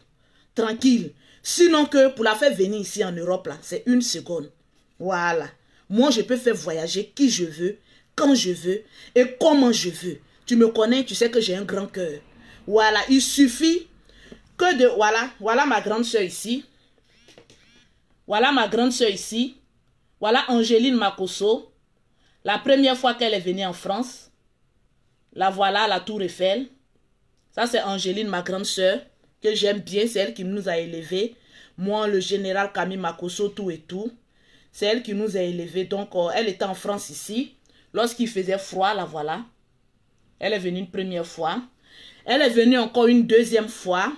Speaker 1: Tranquille. Sinon que pour la faire venir ici en Europe, là, c'est 1 seconde. Voilà. Moi, je peux faire voyager qui je veux, quand je veux et comment je veux. Tu me connais, tu sais que j'ai un grand cœur. Voilà, il suffit que de... Voilà ma grande soeur ici. Voilà ma grande soeur ici. Voilà Angeline Makoso. La première fois qu'elle est venue en France. La voilà, la Tour Eiffel. Ça, c'est Angeline, ma grande soeur, que j'aime bien. C'est elle qui nous a élevés. Moi, le général Camille Makoso, tout et tout. C'est elle qui nous a élevés. Donc, elle était en France ici. Lorsqu'il faisait froid, la voilà. Elle est venue une première fois. Elle est venue encore une 2e fois.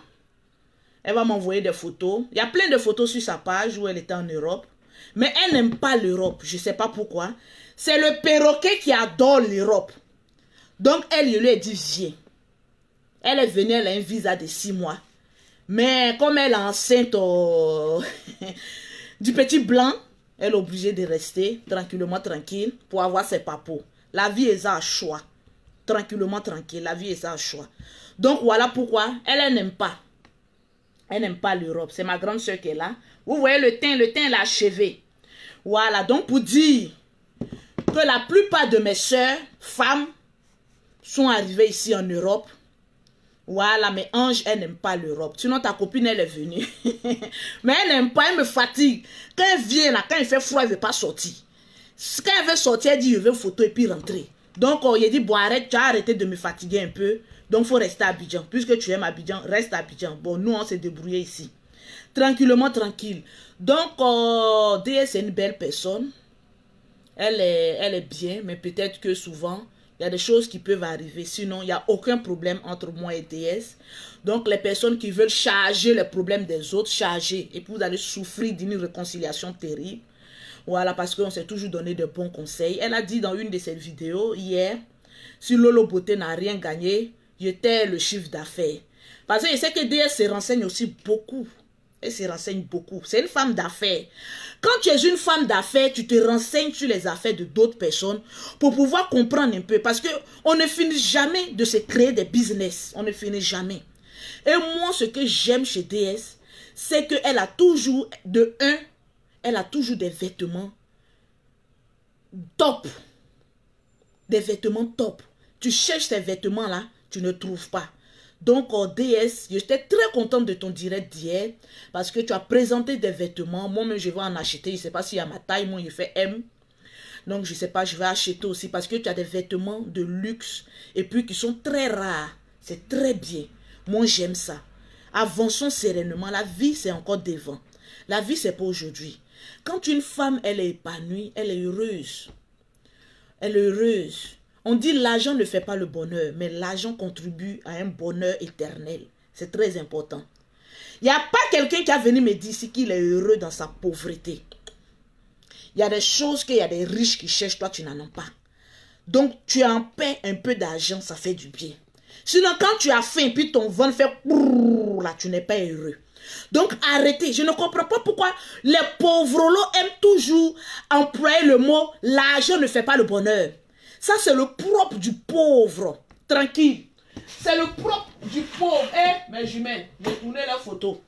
Speaker 1: Elle va m'envoyer des photos. Il y a plein de photos sur sa page où elle était en Europe. Mais elle n'aime pas l'Europe. Je ne sais pas pourquoi. C'est le perroquet qui adore l'Europe. Donc, elle lui a dit, viens. Elle est venue, elle a un visa de 6 mois. Mais comme elle est enceinte du petit blanc, elle est obligée de rester tranquillement, tranquille, pour avoir ses papos. La vie est un choix. Tranquillement, tranquille, la vie est un choix. Donc, voilà pourquoi elle n'aime pas. Elle n'aime pas l'Europe. C'est ma grande soeur qui est là. Vous voyez le teint l'a achevé. Voilà, donc pour dire que la plupart de mes soeurs, femmes, sont arrivées ici en Europe. Voilà, mais Ange, elle n'aime pas l'Europe. Sinon, ta copine, elle est venue. Mais elle n'aime pas, elle me fatigue. Quand elle vient là, quand il fait froid, elle ne veut pas sortir. Quand elle veut sortir, elle dit, je veux une photo et puis rentrer. Donc, il dit, bon, arrête, tu as arrêté de me fatiguer un peu. Donc, il faut rester à Abidjan. Puisque tu aimes Abidjan, reste à Abidjan. Bon, nous, on s'est débrouillé ici. Tranquillement, tranquille. Donc, DS est une belle personne. Elle est bien, mais peut-être que souvent, il y a des choses qui peuvent arriver. Sinon, il n'y a aucun problème entre moi et DS. Donc, les personnes qui veulent charger les problèmes des autres, charger. Et puis, vous allez souffrir d'une réconciliation terrible. Voilà, parce qu'on s'est toujours donné de bons conseils. Elle a dit dans une de ses vidéos, hier, si Lolo Beauté n'a rien gagné, j'étais le chiffre d'affaires. Parce que je sais que DS se renseigne aussi beaucoup. Elle se renseigne beaucoup. C'est une femme d'affaires. Quand tu es une femme d'affaires, tu te renseignes sur les affaires de d'autres personnes pour pouvoir comprendre un peu. Parce qu'on ne finit jamais de se créer des business. On ne finit jamais. Et moi, ce que j'aime chez DS, c'est qu'elle a toujours, elle a toujours des vêtements top. Des vêtements top. Tu cherches ces vêtements-là, tu ne trouves pas. Donc, DS, j'étais très contente de ton direct d'hier parce que tu as présenté des vêtements. Moi-même, je vais en acheter. Je ne sais pas s'il y a ma taille. Moi, je fais M. Donc, je ne sais pas, je vais acheter aussi parce que tu as des vêtements de luxe et puis qui sont très rares. C'est très bien. Moi, j'aime ça. Avançons sereinement. La vie, c'est encore devant. La vie, c'est pas aujourd'hui. Quand une femme, elle est épanouie, elle est heureuse. Elle est heureuse. On dit l'argent ne fait pas le bonheur, mais l'argent contribue à un bonheur éternel. C'est très important. Il n'y a pas quelqu'un qui a venu me dire ici qu'il est heureux dans sa pauvreté. Il y a des choses qu'il y a des riches qui cherchent, toi tu n'en as pas. Donc tu en paies un peu d'argent, ça fait du bien. Sinon quand tu as faim, puis ton ventre fait là, tu n'es pas heureux. Donc arrêtez, je ne comprends pas pourquoi les pauvres aiment toujours employer le mot l'argent ne fait pas le bonheur. Ça, c'est le propre du pauvre. Tranquille. C'est le propre du pauvre. Eh, mes jumelles, j'ai tourné la photo.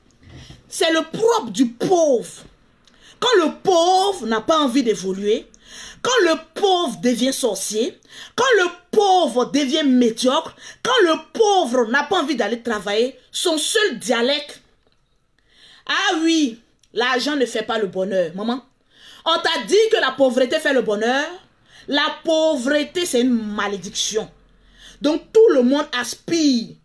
Speaker 1: C'est le propre du pauvre. Quand le pauvre n'a pas envie d'évoluer, quand le pauvre devient sorcier, quand le pauvre devient médiocre, quand le pauvre n'a pas envie d'aller travailler, son seul dialecte. Ah oui, l'argent ne fait pas le bonheur. Maman, on t'a dit que la pauvreté fait le bonheur. La pauvreté, c'est une malédiction. Donc, tout le monde aspire.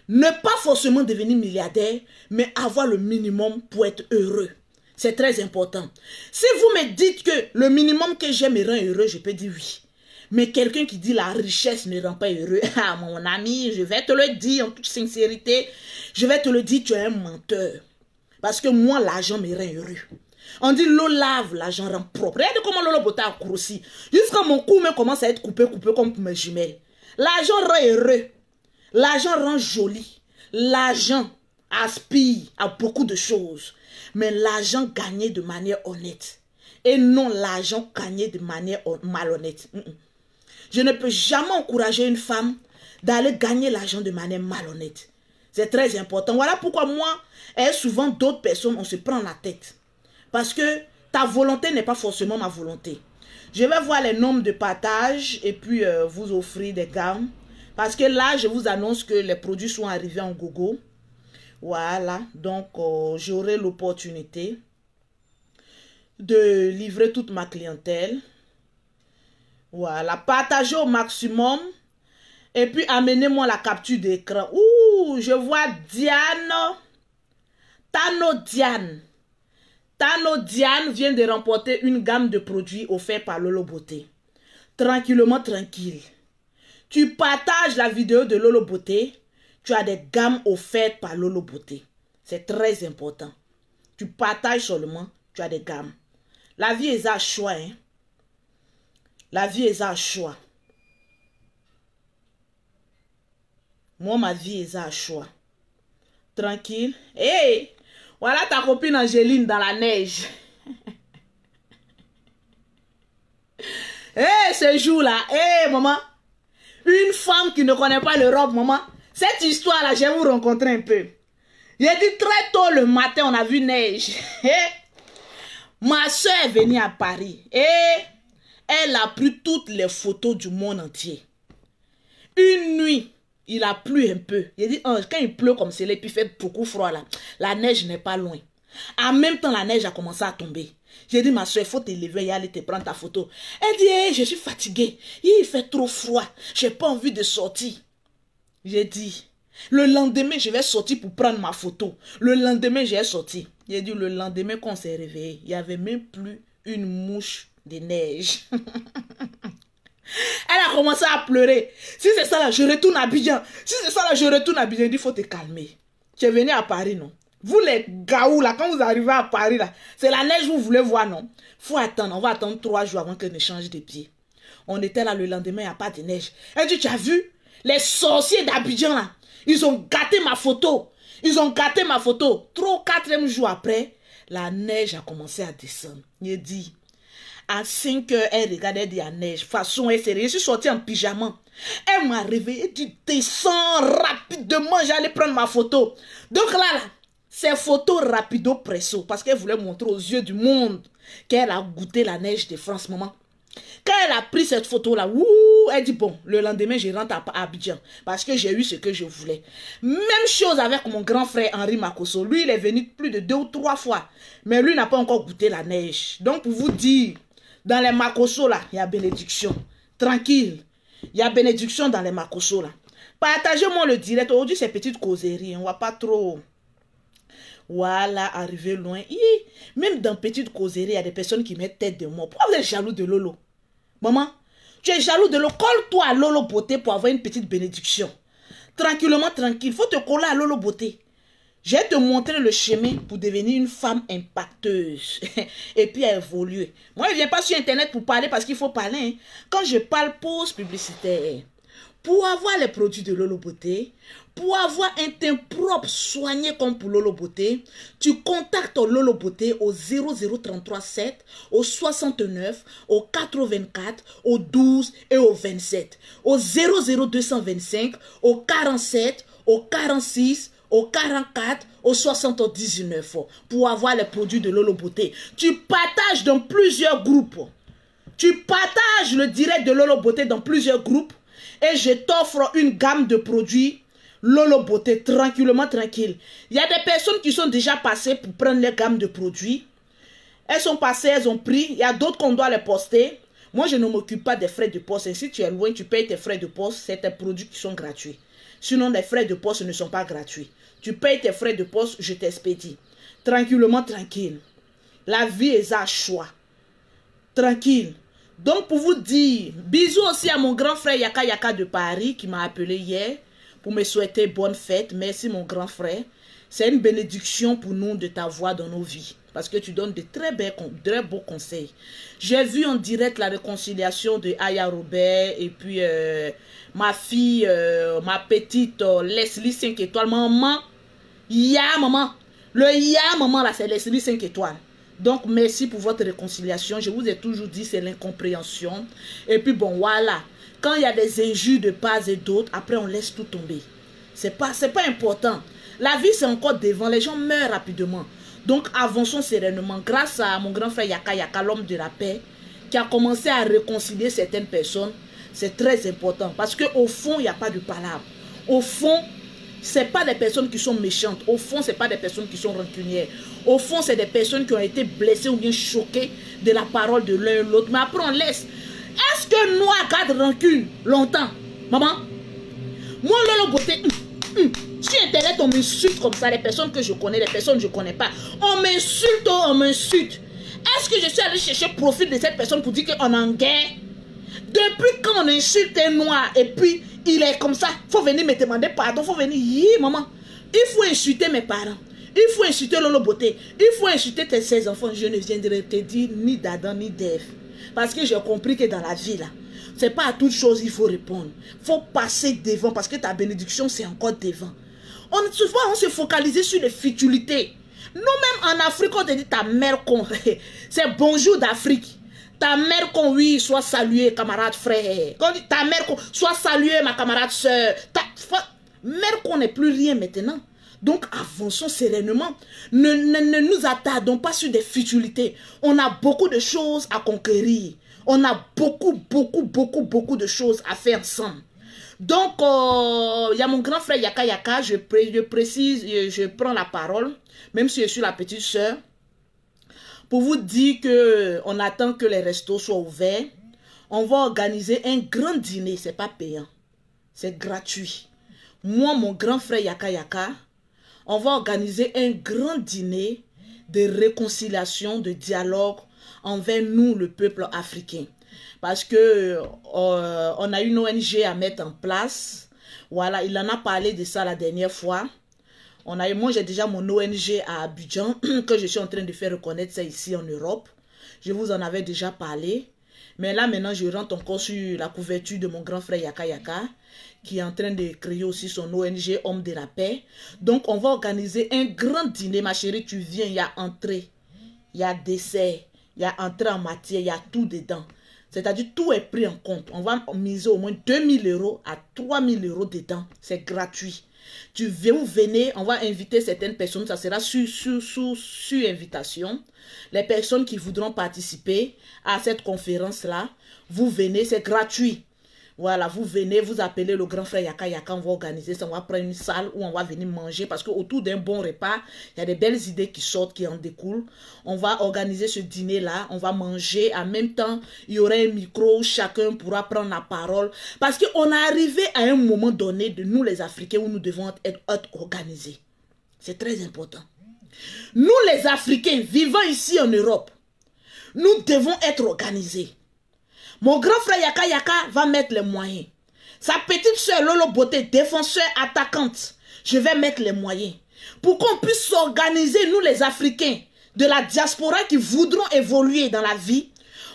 Speaker 1: Ne pas forcément devenir milliardaire, mais avoir le minimum pour être heureux. C'est très important. Si vous me dites que le minimum que j'ai me rend heureux, je peux dire oui. Mais quelqu'un qui dit la richesse ne rend pas heureux, ah mon ami, je vais te le dire en toute sincérité, je vais te le dire, tu es un menteur. Parce que moi, l'argent me rend heureux. On dit l'eau lave, l'argent rend propre. Regardez comment Lolo Beauté a grossi. Jusqu'à mon cou me commence à être coupé comme pour mes jumelles. L'argent rend heureux. L'argent rend joli. L'argent aspire à beaucoup de choses. Mais l'argent gagné de manière honnête. Et non l'argent gagné de manière malhonnête. Je ne peux jamais encourager une femme d'aller gagner l'argent de manière malhonnête. C'est très important. Voilà pourquoi moi et souvent d'autres personnes, on se prend la tête. Parce que ta volonté n'est pas forcément ma volonté. Je vais voir les nombres de partage et puis vous offrir des gammes. Parce que là, je vous annonce que les produits sont arrivés en gogo. Voilà. Donc, j'aurai l'opportunité de livrer toute ma clientèle. Voilà. Partagez au maximum. Et puis, amenez-moi la capture d'écran. Ouh, je vois Diane. Tano Diane. Tano Diane vient de remporter une gamme de produits offerts par Lolo Beauté. Tranquillement, tranquille. Tu partages la vidéo de Lolo Beauté, tu as des gammes offertes par Lolo Beauté. C'est très important. Tu partages seulement, tu as des gammes. La vie est un choix. Hein? La vie est un choix. Moi, ma vie est à choix. Tranquille. Hey, voilà ta copine Angéline dans la neige. Hey, ce jour-là, hey, maman. Une femme qui ne connaît pas l'Europe, maman. Cette histoire-là, je vais vous rencontrer un peu. J'ai dit très tôt le matin, on a vu neige. Ma soeur est venue à Paris. Et elle a pris toutes les photos du monde entier. Une nuit, il a plu un peu. J'ai dit, quand il pleut comme c'est là, puis il fait beaucoup froid là, la neige n'est pas loin. En même temps, la neige a commencé à tomber. J'ai dit, ma soeur, il faut te lever et aller te prendre ta photo. Elle dit, hey, je suis fatiguée. Il fait trop froid. Je n'ai pas envie de sortir. J'ai dit, le lendemain, je vais sortir pour prendre ma photo. Le lendemain, j'ai sorti. J'ai dit, le lendemain, quand on s'est réveillé, il n'y avait même plus une mouche de neige. Elle a commencé à pleurer. Si c'est ça là, je retourne à Abidjan. Si c'est ça là, je retourne à Abidjan. Il dit, il faut te calmer. Tu es venu à Paris, non? Vous les gaous là, quand vous arrivez à Paris là, c'est la neige que vous voulez voir, non? Faut attendre, on va attendre 3 jours avant qu'elle ne change de pied. On était là le lendemain, il n'y a pas de neige. Elle dit, tu as vu? Les sorciers d'Abidjan là, ils ont gâté ma photo. Ils ont gâté ma photo. 3 ou 4e jour après, la neige a commencé à descendre. Il dit, à 5 heures, elle regardait de la neige. De toute façon, elle s'est réveillée. Je suis sortie en pyjama. Elle m'a réveillée. Elle dit, descends rapidement, j'allais prendre ma photo. Donc là, ces photos rapido presso, parce qu'elle voulait montrer aux yeux du monde qu'elle a goûté la neige de France, maman. Quand elle a pris cette photo-là, elle dit, bon, le lendemain, je rentre à Abidjan, parce que j'ai eu ce que je voulais. Même chose avec mon grand frère Henri Makosso. Lui, il est venu plus de 2 ou 3 fois, mais lui n'a pas encore goûté la neige. Donc, pour vous dire, dans les Makosso, là, il y a bénédiction. Tranquille. Il y a bénédiction dans les Makosso, là. Partagez-moi le direct. Aujourd'hui, c'est petite causerie. On ne va pas trop... Voilà, arriver loin. Même dans petite causerie, il y a des personnes qui mettent tête de mort. Pourquoi vous êtes jaloux de Lolo? Maman, tu es jaloux de Lolo. Colle-toi à Lolo Beauté pour avoir une petite bénédiction. Tranquillement, tranquille. Faut te coller à Lolo Beauté. Je vais te montrer le chemin pour devenir une femme impacteuse. Et puis à évoluer. Moi, je ne viens pas sur Internet pour parler parce qu'il faut parler. Hein. Quand je parle, pause publicitaire. Pour avoir les produits de Lolo Beauté, pour avoir un teint propre soigné comme pour Lolo Beauté, tu contactes Lolo Beauté au 00337, au 69, au 84, au 12 et au 27. Au 00225, au 47, au 46, au 44, au 79 pour avoir les produits de Lolo Beauté. Tu partages dans plusieurs groupes. Tu partages le direct de Lolo Beauté dans plusieurs groupes. Et je t'offre une gamme de produits Lolo Beauté, tranquillement, tranquille. Il y a des personnes qui sont déjà passées pour prendre les gammes de produits. Elles sont passées, elles ont pris. Il y a d'autres qu'on doit les poster. Moi, je ne m'occupe pas des frais de poste. Et si tu es loin, tu payes tes frais de poste. C'est tes produits qui sont gratuits. Sinon, les frais de poste ne sont pas gratuits. Tu payes tes frais de poste, je t'expédie. Tranquillement, tranquille. La vie est à choix. Tranquille. Donc, pour vous dire, bisous aussi à mon grand frère Yaka Yaka de Paris qui m'a appelé hier pour me souhaiter bonne fête. Merci, mon grand frère. C'est une bénédiction pour nous de t'avoir dans nos vies parce que tu donnes de très beaux conseils. J'ai vu en direct la réconciliation de Aya Robert et puis ma fille, ma petite Leslie 5 étoiles. Maman, maman. Le maman là, c'est Leslie 5 étoiles. Donc, merci pour votre réconciliation. Je vous ai toujours dit, c'est l'incompréhension. Et puis, bon, voilà. Quand il y a des injures de part et d'autre, après, on laisse tout tomber. C'est pas important. La vie, c'est encore devant. Les gens meurent rapidement. Donc, avançons sereinement. Grâce à mon grand frère Yaka Yaka, l'homme de la paix, qui a commencé à réconcilier certaines personnes, c'est très important. Parce qu'au fond, il n'y a pas de palabre. Au fond, ce n'est pas des personnes qui sont méchantes. Au fond, ce n'est pas des personnes qui sont rancunières. Au fond, c'est des personnes qui ont été blessées ou bien choquées de la parole de l'un ou l'autre. Mais après, on laisse. Est-ce que nous, garde rancune longtemps? Maman? Moi, Lolo Beauté, sur Internet, on m'insulte comme ça. Les personnes que je connais, les personnes que je ne connais pas. On m'insulte, on m'insulte. Est-ce que je suis allé chercher profil de cette personne pour dire qu'on est en guerre? Depuis quand on insulte un noir et puis il est comme ça, il faut venir me demander pardon, il faut venir, maman, il faut insulter mes parents, il faut insulter Lolo Beauté, il faut insulter ses enfants. Je ne viendrai te dire ni d'Adam ni d'Ève. Parce que j'ai compris que dans la vie là, C'est pas à toute chose il faut répondre. Il faut passer devant parce que ta bénédiction, c'est encore devant. Souvent, on se focalise sur les futilités. Nous-mêmes, en Afrique, on te dit ta mère con. C'est bonjour d'Afrique. Ta mère con, oui, sois saluée, camarade frère. Quand on dit ta mère con, sois saluée, ma camarade soeur. Ta mère con n'est plus rien maintenant. Donc, avançons sereinement. Ne nous attardons pas sur des futilités. On a beaucoup de choses à conquérir. On a beaucoup de choses à faire ensemble. Donc, il y a mon grand frère Yaka Yaka, je précise, je prends la parole, même si je suis la petite sœur, pour vous dire qu'on attend que les restos soient ouverts. On va organiser un grand dîner, c'est pas payant, c'est gratuit. Moi, mon grand frère Yaka Yaka, on va organiser un grand dîner de réconciliation, de dialogue envers nous, le peuple africain. Parce que on a une ONG à mettre en place. Voilà, il en a parlé de ça la dernière fois. Moi, j'ai déjà mon ONG à Abidjan que je suis en train de faire reconnaître ça ici en Europe. Je vous en avais déjà parlé. Mais là, maintenant, je rentre encore sur la couverture de mon grand frère Yaka Yaka, qui est en train de créer aussi son ONG Homme de la Paix. Donc, on va organiser un grand dîner. Ma chérie, tu viens, il y a entrée, il y a dessert, il y a entrée en matière, il y a tout dedans. C'est-à-dire, tout est pris en compte. On va miser au moins 2 000 € à 3 000 € dedans. C'est gratuit. Vous venez, on va inviter certaines personnes. Ça sera sur invitation. Les personnes qui voudront participer à cette conférence-là, vous venez, c'est gratuit. Voilà, vous venez, vous appelez le grand frère Yaka Yaka, on va organiser ça, on va prendre une salle où on va venir manger parce qu'autour d'un bon repas, il y a des belles idées qui sortent, qui en découlent. On va organiser ce dîner-là, on va manger, en même temps, il y aura un micro où chacun pourra prendre la parole parce qu'on est arrivé à un moment donné de nous les Africains où nous devons être organisés. C'est très important. Nous les Africains vivant ici en Europe, nous devons être organisés. Mon grand frère Yaka Yaka va mettre les moyens. Sa petite soeur Lolo Beauté, défenseur attaquante, je vais mettre les moyens. Pour qu'on puisse s'organiser, nous les Africains de la diaspora qui voudront évoluer dans la vie,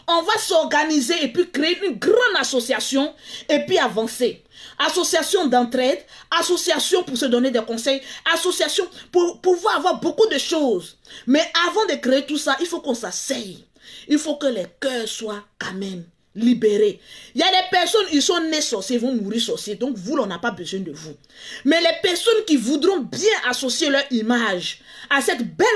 Speaker 1: on va s'organiser et puis créer une grande association et puis avancer. Association d'entraide, association pour se donner des conseils, association pour pouvoir avoir beaucoup de choses. Mais avant de créer tout ça, il faut qu'on s'asseye. Il faut que les cœurs soient quand même libérés. Il y a des personnes, ils sont nés sorciers, ils vont mourir sorciers. Donc vous, on n'a pas besoin de vous. Mais les personnes qui voudront bien associer leur image à cette belle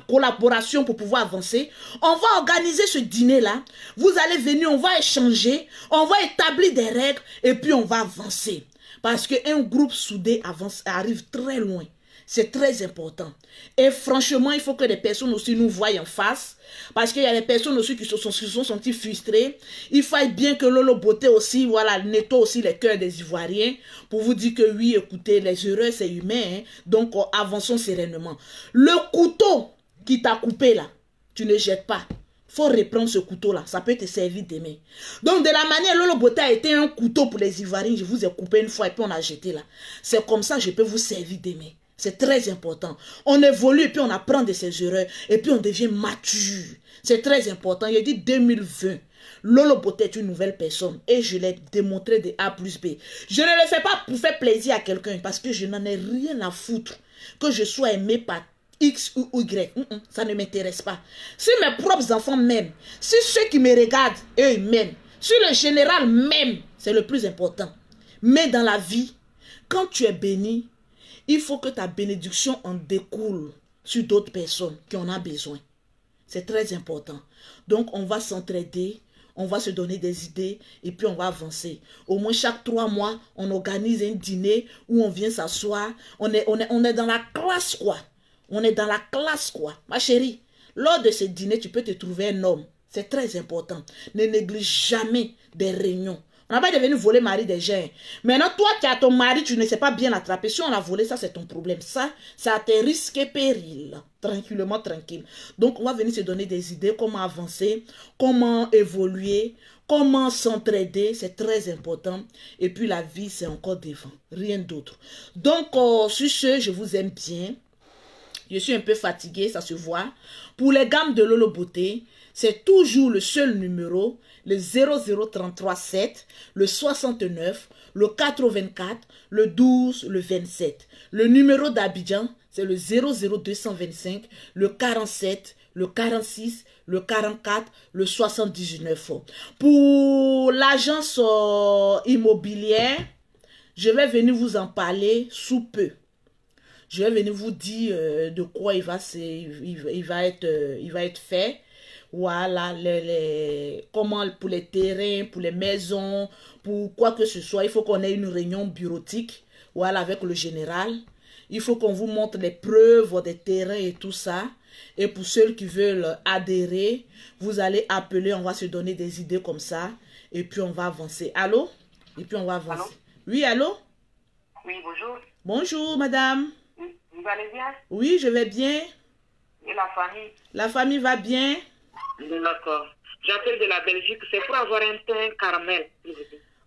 Speaker 1: collaboration pour pouvoir avancer, on va organiser ce dîner-là. Vous allez venir, on va échanger, on va établir des règles et puis on va avancer. Parce qu'un groupe soudé arrive très loin. C'est très important. Et franchement, il faut que les personnes aussi nous voient en face. Parce qu'il y a des personnes aussi qui se sont senties frustrées. Il faut bien que Lolo Beauté aussi, voilà, nettoie aussi les cœurs des Ivoiriens. Pour vous dire que oui, écoutez, les erreurs, c'est humain. Hein? Donc, avançons sereinement. Le couteau qui t'a coupé là, tu ne jettes pas. Faut reprendre ce couteau-là. Ça peut te servir demain. Donc, de la manière, Lolo Beauté a été un couteau pour les Ivoiriens. Je vous ai coupé une fois et puis on a jeté là. C'est comme ça que je peux vous servir demain. C'est très important. On évolue et puis on apprend de ses erreurs. Et puis on devient mature. C'est très important. Il a dit 2020. Lolo Beauté est une nouvelle personne. Et je l'ai démontré de A plus B. Je ne le fais pas pour faire plaisir à quelqu'un. Parce que je n'en ai rien à foutre. Que je sois aimé par X ou Y. Ça ne m'intéresse pas. Si mes propres enfants m'aiment. Si ceux qui me regardent, eux, ils m'aiment. Si le général m'aime. C'est le plus important. Mais dans la vie, quand tu es béni, il faut que ta bénédiction en découle sur d'autres personnes qui en ont besoin. C'est très important. Donc, on va s'entraider, on va se donner des idées et puis on va avancer. Au moins, chaque 3 mois, on organise un dîner où on vient s'asseoir. On est dans la classe, quoi. On est dans la classe, quoi. Ma chérie, lors de ce dîner, tu peux te trouver un homme. C'est très important. Ne néglige jamais des réunions. On n'a pas devenu voler mari des gens. Maintenant, toi qui as ton mari, tu ne sais pas bien l'attraper. Si on l'a volé, ça c'est ton problème. Ça a tes risques et périls. Tranquillement, tranquille. Donc, on va venir se donner des idées, comment avancer, comment évoluer, comment s'entraider. C'est très important. Et puis, la vie, c'est encore devant. Rien d'autre. Donc, sur ce, je vous aime bien. Je suis un peu fatiguée, ça se voit. Pour les gammes de Lolo Beauté, c'est toujours le seul numéro, le 00337, le 69, le 84, le 12, le 27. Le numéro d'Abidjan, c'est le 00225, le 47, le 46, le 44, le 79. Pour l'agence immobilière, je vais venir vous en parler sous peu. Je vais venir vous dire de quoi il va être fait. Voilà, comment pour les terrains, pour les maisons, pour quoi que ce soit. Il faut qu'on ait une réunion bureautique, voilà, avec le général. Il faut qu'on vous montre les preuves des terrains et tout ça. Et pour ceux qui veulent adhérer, vous allez appeler, on va se donner des idées comme ça. Et puis on va avancer. Allô? Et puis on va avancer. Allô? Oui, allô?
Speaker 4: Oui, bonjour.
Speaker 1: Bonjour, madame.
Speaker 4: Vous allez bien?
Speaker 1: Oui, je vais bien.
Speaker 4: Et la famille?
Speaker 1: La famille va bien.
Speaker 4: D'accord. J'appelle de la Belgique, c'est pour avoir un teint caramel.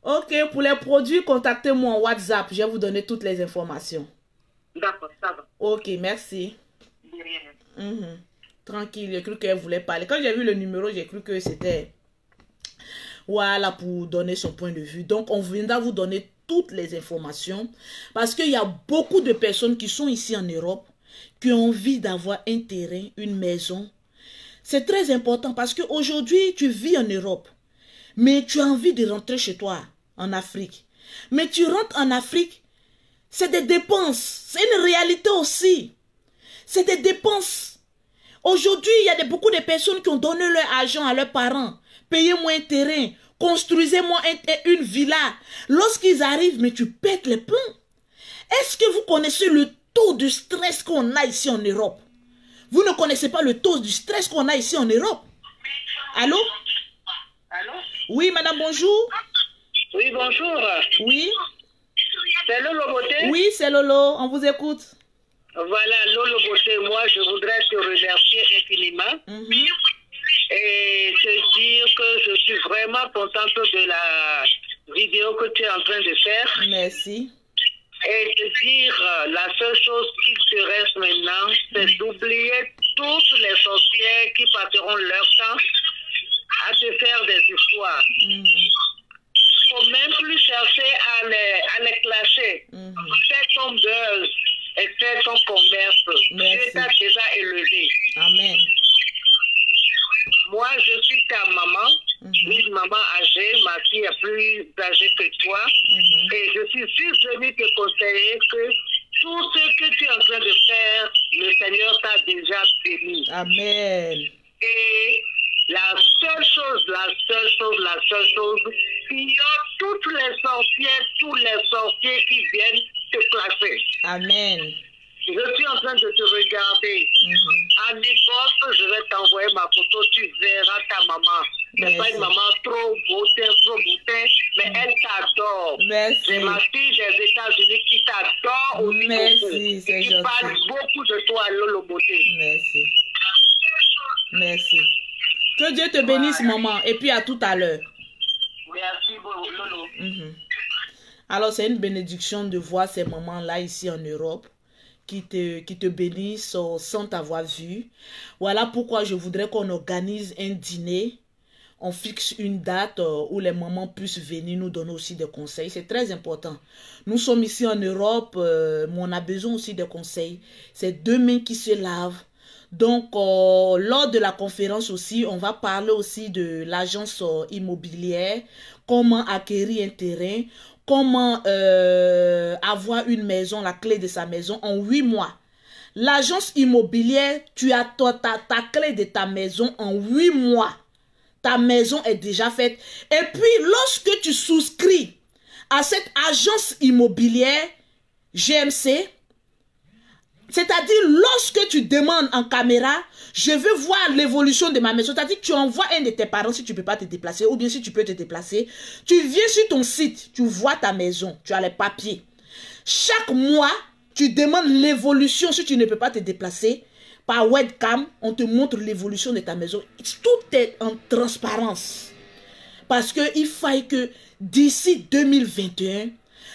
Speaker 1: Ok, pour les produits, contactez-moi en WhatsApp. Je vais vous donner toutes les informations.
Speaker 4: D'accord, ça va.
Speaker 1: Ok, merci.
Speaker 4: De rien.
Speaker 1: Tranquille, j'ai cru qu'elle voulait parler. Quand j'ai vu le numéro, j'ai cru que c'était... Voilà, pour donner son point de vue. Donc, on viendra vous donner toutes les informations. Parce qu'il y a beaucoup de personnes qui sont ici en Europe, qui ont envie d'avoir un terrain, une maison. C'est très important parce qu'aujourd'hui, tu vis en Europe. Mais tu as envie de rentrer chez toi, en Afrique. Mais tu rentres en Afrique, c'est des dépenses. C'est une réalité aussi. C'est des dépenses. Aujourd'hui, il y a beaucoup de personnes qui ont donné leur argent à leurs parents. Payez-moi un terrain, construisez-moi une villa. Lorsqu'ils arrivent, mais tu pètes les plombs. Est-ce que vous connaissez le taux de stress qu'on a ici en Europe? Vous ne connaissez pas le taux de stress qu'on a ici en Europe? Allô?
Speaker 4: Allô?
Speaker 1: Oui, madame, bonjour.
Speaker 4: Oui, bonjour.
Speaker 1: Oui.
Speaker 4: C'est Lolo Beauté?
Speaker 1: Oui, c'est Lolo, on vous écoute.
Speaker 4: Voilà, Lolo Beauté, moi, je voudrais te remercier infiniment. Et te dire que je suis vraiment contente de la vidéo que tu es en train de faire.
Speaker 1: Merci.
Speaker 4: Et te dire, la seule chose qui te reste maintenant, c'est d'oublier toutes les sorcières qui passeront leur temps à te faire des histoires. Faut même plus chercher à les clasher. Fais ton buzz et fais ton commerce. Dieu t'a déjà élevé.
Speaker 1: Amen.
Speaker 4: Moi, je suis ta maman, une maman âgée, ma fille est plus âgée que toi. Et je suis juste venue te conseiller que tout ce que tu es en train de faire, le Seigneur t'a déjà béni.
Speaker 1: Amen.
Speaker 4: Et la seule chose, il y a toutes les sorcières, tous les sorciers qui viennent te classer.
Speaker 1: Amen.
Speaker 4: Je suis en train de te regarder. À l'époque, je vais t'envoyer ma photo, tu verras ta maman. C'est pas une maman trop beauté, mais elle t'adore.
Speaker 1: Merci.
Speaker 4: C'est ma fille des États-Unis qui t'adore aussi.
Speaker 1: Merci, c'est gentil.
Speaker 4: Qui parle beaucoup de toi, Lolo Beauté.
Speaker 1: Merci. Merci. Que Dieu te bénisse, maman. Et puis à tout à l'heure.
Speaker 4: Merci, Lolo.
Speaker 1: Alors, c'est une bénédiction de voir ces mamans-là ici en Europe qui te bénissent sans t'avoir vu. Voilà pourquoi je voudrais qu'on organise un dîner. On fixe une date où les mamans puissent venir nous donner aussi des conseils. C'est très important. Nous sommes ici en Europe, mais on a besoin aussi de conseils. C'est deux mains qui se lavent. Donc, lors de la conférence aussi, on va parler aussi de l'agence immobilière, comment acquérir un terrain, comment avoir une maison, la clé de sa maison en 8 mois. L'agence immobilière, tu as ta clé de ta maison en 8 mois. Ta maison est déjà faite. Et puis, lorsque tu souscris à cette agence immobilière GMC, c'est-à-dire lorsque tu demandes en caméra, je veux voir l'évolution de ma maison, c'est-à-dire que tu envoies un de tes parents si tu ne peux pas te déplacer, ou bien si tu peux te déplacer, tu viens sur ton site, tu vois ta maison, tu as les papiers. Chaque mois, tu demandes l'évolution si tu ne peux pas te déplacer. Par webcam, on te montre l'évolution de ta maison. Tout est en transparence. Parce qu'il faut que d'ici 2021,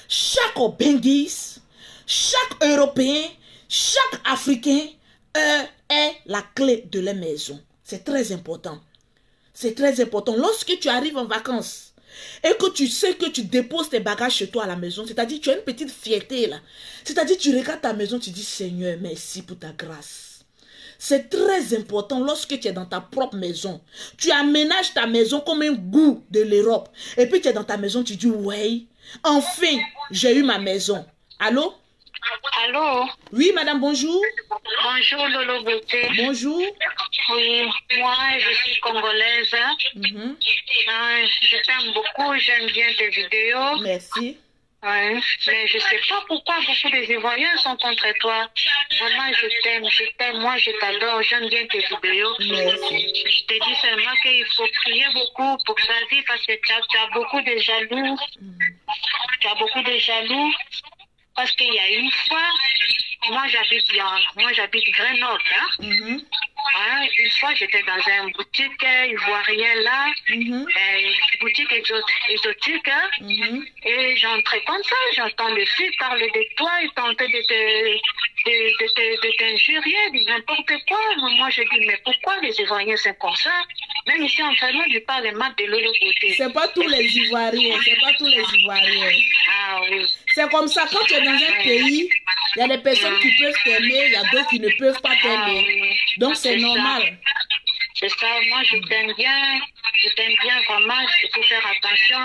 Speaker 1: chaque Benguis, chaque Européen, chaque Africain est la clé de la maison. C'est très important. C'est très important. Lorsque tu arrives en vacances et que tu sais que tu déposes tes bagages chez toi à la maison, c'est-à-dire tu as une petite fierté là. C'est-à-dire tu regardes ta maison, tu dis Seigneur, merci pour ta grâce. C'est très important lorsque tu es dans ta propre maison. Tu aménages ta maison comme un goût de l'Europe. Et puis tu es dans ta maison, tu dis ouais, enfin, j'ai eu ma maison. Allô?
Speaker 2: Allô?
Speaker 1: Oui, madame, bonjour.
Speaker 2: Bonjour, Lolo Beauté.
Speaker 1: Bonjour.
Speaker 2: Oui, moi, je suis congolaise. Je t'aime beaucoup, j'aime bien tes vidéos.
Speaker 1: Merci.
Speaker 2: Oui, mais je ne sais pas pourquoi beaucoup des Ivoiriens sont contre toi. Vraiment, je t'aime, moi, je t'adore, j'aime bien tes vidéos.
Speaker 1: Merci.
Speaker 2: Je te dis seulement qu'il faut prier beaucoup pour ta vie parce que tu as beaucoup de jaloux. Tu as beaucoup de jaloux. Parce qu'il y a une fois, moi j'habite Grenoble. Une fois j'étais dans une boutique ivoirienne là, boutique exotique, et j'entrais comme ça, j'entends le fils parler de toi, il tentait de t'injurier, de n'importe quoi. Moi je dis, mais pourquoi les Ivoiriens sont comme ça? Même ici en Finlande, ils parlent mal de Lolo Beauté.
Speaker 1: C'est pas tous les Ivoiriens, c'est pas tous les Ivoiriens.
Speaker 2: Ah oui.
Speaker 1: C'est comme ça, quand tu es dans un pays, il y a des personnes qui peuvent t'aimer, il y a d'autres qui ne peuvent pas t'aimer. Donc c'est normal.
Speaker 2: C'est ça, moi je t'aime bien vraiment, il faut faire attention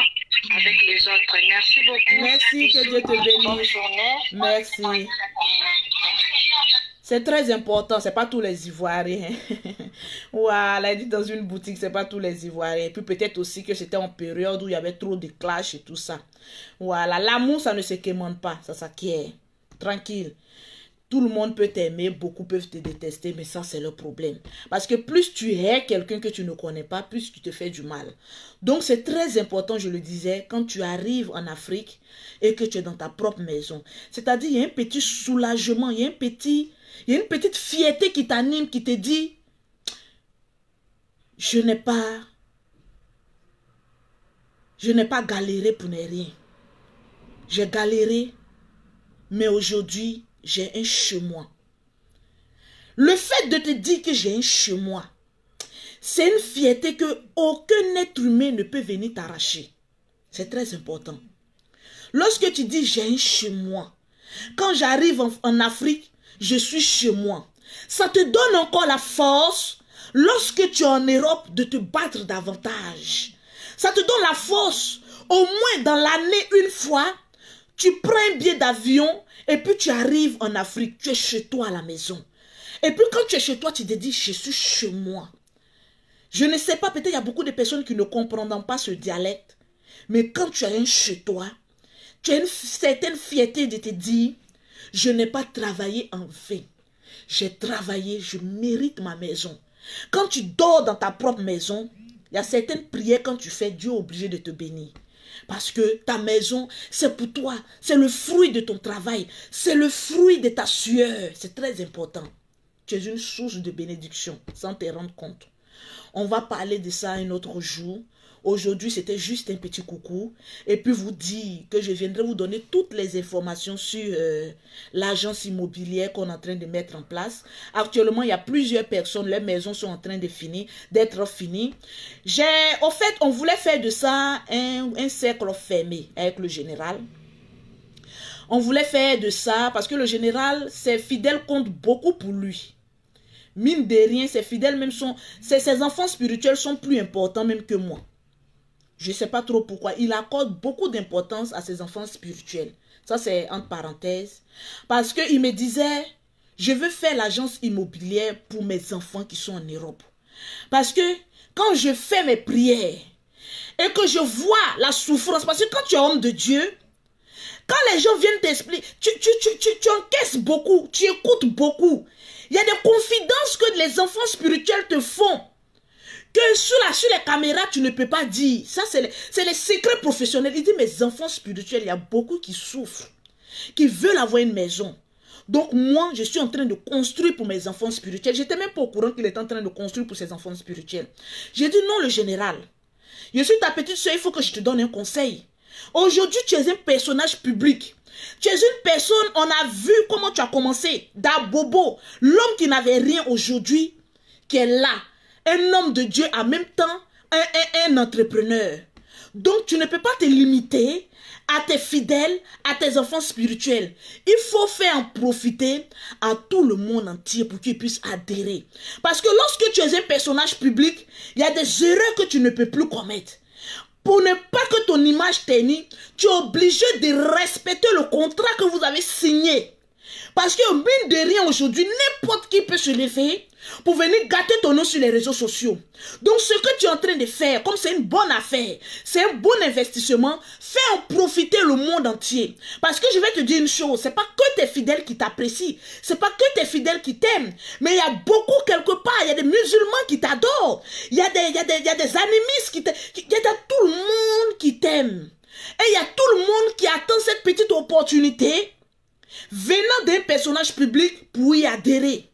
Speaker 2: avec les autres. Merci beaucoup.
Speaker 1: Merci, que Dieu te bénisse. Merci. C'est très important, c'est pas tous les Ivoiriens. Voilà, elle dit dans une boutique, c'est pas tous les Ivoiriens. Et puis peut-être aussi que c'était en période où il y avait trop de clash et tout ça. Voilà, l'amour, ça ne se quémande pas, ça s'acquiert. Tranquille. Tout le monde peut t'aimer, beaucoup peuvent te détester, mais ça, c'est le problème. Parce que plus tu hais quelqu'un que tu ne connais pas, plus tu te fais du mal. Donc, c'est très important, je le disais, quand tu arrives en Afrique et que tu es dans ta propre maison. C'est-à-dire, il y a un petit soulagement, il y a une petite fierté qui t'anime, qui te dit, je n'ai pas galéré pour ne rien. J'ai galéré, mais aujourd'hui, j'ai un chez moi. Le fait de te dire que j'ai un chez moi, c'est une fierté que aucun être humain ne peut venir t'arracher. C'est très important. Lorsque tu dis j'ai un chez moi, quand j'arrive en Afrique, je suis chez moi. Ça te donne encore la force, lorsque tu es en Europe, de te battre davantage. Ça te donne la force, au moins dans l'année une fois, tu prends un billet d'avion et puis tu arrives en Afrique, tu es chez toi à la maison. Et puis quand tu es chez toi, tu te dis, je suis chez moi. Je ne sais pas, peut-être il y a beaucoup de personnes qui ne comprendront pas ce dialecte. Mais quand tu as un chez toi, tu as une certaine fierté de te dire, je n'ai pas travaillé en vain. J'ai travaillé, je mérite ma maison. Quand tu dors dans ta propre maison, il y a certaines prières quand tu fais, Dieu est obligé de te bénir. Parce que ta maison, c'est pour toi. C'est le fruit de ton travail. C'est le fruit de ta sueur. C'est très important. Tu es une source de bénédiction sans te rendre compte. On va parler de ça un autre jour. Aujourd'hui, c'était juste un petit coucou. Et puis vous dire que je viendrai vous donner toutes les informations sur l'agence immobilière qu'on est en train de mettre en place. Actuellement, il y a plusieurs personnes. Les maisons sont en train d'être finies. Au fait, on voulait faire de ça un cercle fermé avec le général. On voulait faire de ça parce que le général, ses fidèles comptent beaucoup pour lui. Mine de rien, ses fidèles même ses enfants spirituels sont plus importants même que moi. Je ne sais pas trop pourquoi. Il accorde beaucoup d'importance à ses enfants spirituels. Ça, c'est entre parenthèses. Parce qu'il me disait, je veux faire l'agence immobilière pour mes enfants qui sont en Europe. Parce que quand je fais mes prières et que je vois la souffrance, parce que quand tu es homme de Dieu, quand les gens viennent t'expliquer, tu encaisses beaucoup, tu écoutes beaucoup. Il y a des confidences que les enfants spirituels te font. Que sur les caméras, tu ne peux pas dire. Ça, c'est les secrets professionnels. Il dit, mes enfants spirituels, il y a beaucoup qui souffrent, qui veulent avoir une maison. Donc, moi, je suis en train de construire pour mes enfants spirituels. Je n'étais même pas au courant qu'il était en train de construire pour ses enfants spirituels. J'ai dit, non, le général. Je suis ta petite soeur, il faut que je te donne un conseil. Aujourd'hui, tu es un personnage public. Tu es une personne, on a vu comment tu as commencé. D'Abobo, l'homme qui n'avait rien aujourd'hui, qui est là. Un homme de Dieu en même temps, un entrepreneur. Donc tu ne peux pas te limiter à tes fidèles, à tes enfants spirituels. Il faut faire en profiter à tout le monde entier pour qu'ils puissent adhérer. Parce que lorsque tu es un personnage public, il y a des erreurs que tu ne peux plus commettre. Pour ne pas que ton image ternisse, tu es obligé de respecter le contrat que vous avez signé. Parce que mine de rien aujourd'hui, n'importe qui peut se lever pour venir gâter ton nom sur les réseaux sociaux. Donc ce que tu es en train de faire, comme c'est une bonne affaire, c'est un bon investissement, fais en profiter le monde entier. Parce que je vais te dire une chose, c'est pas que tes fidèles qui t'apprécient, c'est pas que tes fidèles qui t'aiment, mais il y a beaucoup quelque part, il y a des musulmans qui t'adorent, il y a des animistes il y a tout le monde qui t'aime. Et il y a tout le monde qui attend cette petite opportunité venant d'un personnage public pour y adhérer.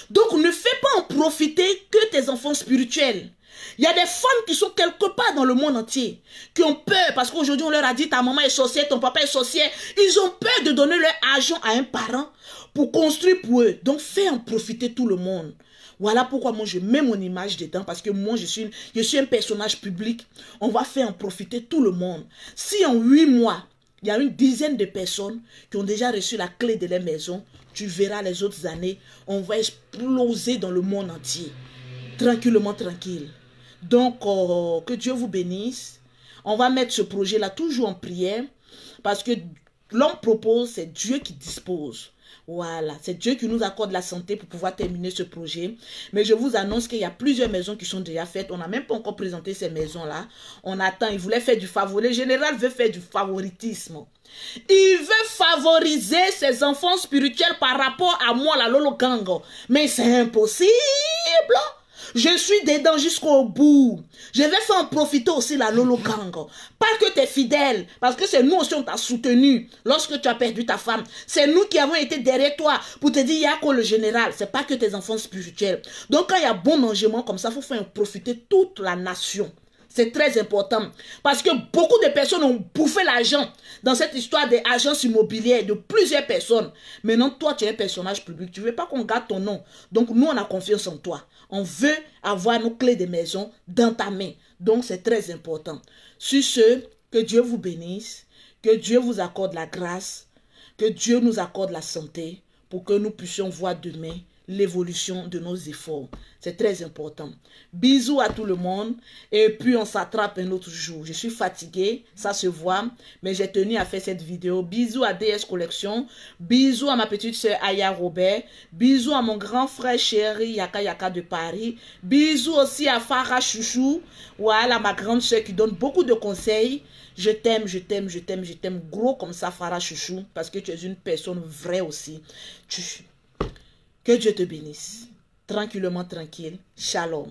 Speaker 1: Donc ne fais pas en profiter que tes enfants spirituels. Il y a des femmes qui sont quelque part dans le monde entier, qui ont peur parce qu'aujourd'hui on leur a dit ta maman est sorcière, ton papa est sorcier. Ils ont peur de donner leur argent à un parent pour construire pour eux. Donc fais en profiter tout le monde. Voilà pourquoi moi je mets mon image dedans, parce que moi je suis un personnage public. On va faire en profiter tout le monde. Si en 8 mois, il y a une dizaine de personnes qui ont déjà reçu la clé de leur maison, tu verras les autres années, on va exploser dans le monde entier. Tranquillement, tranquille. Donc, que Dieu vous bénisse. On va mettre ce projet-là toujours en prière, parce que l'homme propose, c'est Dieu qui dispose. Voilà, c'est Dieu qui nous accorde la santé pour pouvoir terminer ce projet. Mais je vous annonce qu'il y a plusieurs maisons qui sont déjà faites. On n'a même pas encore présenté ces maisons-là. On attend, il voulait faire du favori. Le général veut faire du favoritisme. Il veut favoriser ses enfants spirituels par rapport à moi, la Lolo Gang. Mais c'est impossible. Je suis dedans jusqu'au bout. Je vais faire en profiter aussi la Lolo Gang. Pas que tes fidèles, parce que c'est nous aussi on t'a soutenu lorsque tu as perdu ta femme. C'est nous qui avons été derrière toi pour te dire il y a quoi le général. C'est pas que tes enfants spirituels. Donc quand il y a bon mangement comme ça, il faut faire en profiter toute la nation. C'est très important. Parce que beaucoup de personnes ont bouffé l'argent dans cette histoire des agences immobilières de plusieurs personnes. Maintenant, toi, tu es un personnage public. Tu ne veux pas qu'on garde ton nom. Donc, nous, on a confiance en toi. On veut avoir nos clés de maison dans ta main. Donc, c'est très important. Sur ce, que Dieu vous bénisse. Que Dieu vous accorde la grâce. Que Dieu nous accorde la santé pour que nous puissions voir demain l'évolution de nos efforts. C'est très important. Bisous à tout le monde. Et puis, on s'attrape un autre jour. Je suis fatiguée, ça se voit. Mais j'ai tenu à faire cette vidéo. Bisous à DS Collection. Bisous à ma petite soeur Aya Robert. Bisous à mon grand frère chéri Yaka Yaka de Paris. Bisous aussi à Farah Chouchou. Voilà, ma grande soeur qui donne beaucoup de conseils. Je t'aime, je t'aime, je t'aime, je t'aime gros comme ça, Farah Chouchou. Parce que tu es une personne vraie aussi. Que Dieu te bénisse. Tranquillement, tranquille. Shalom.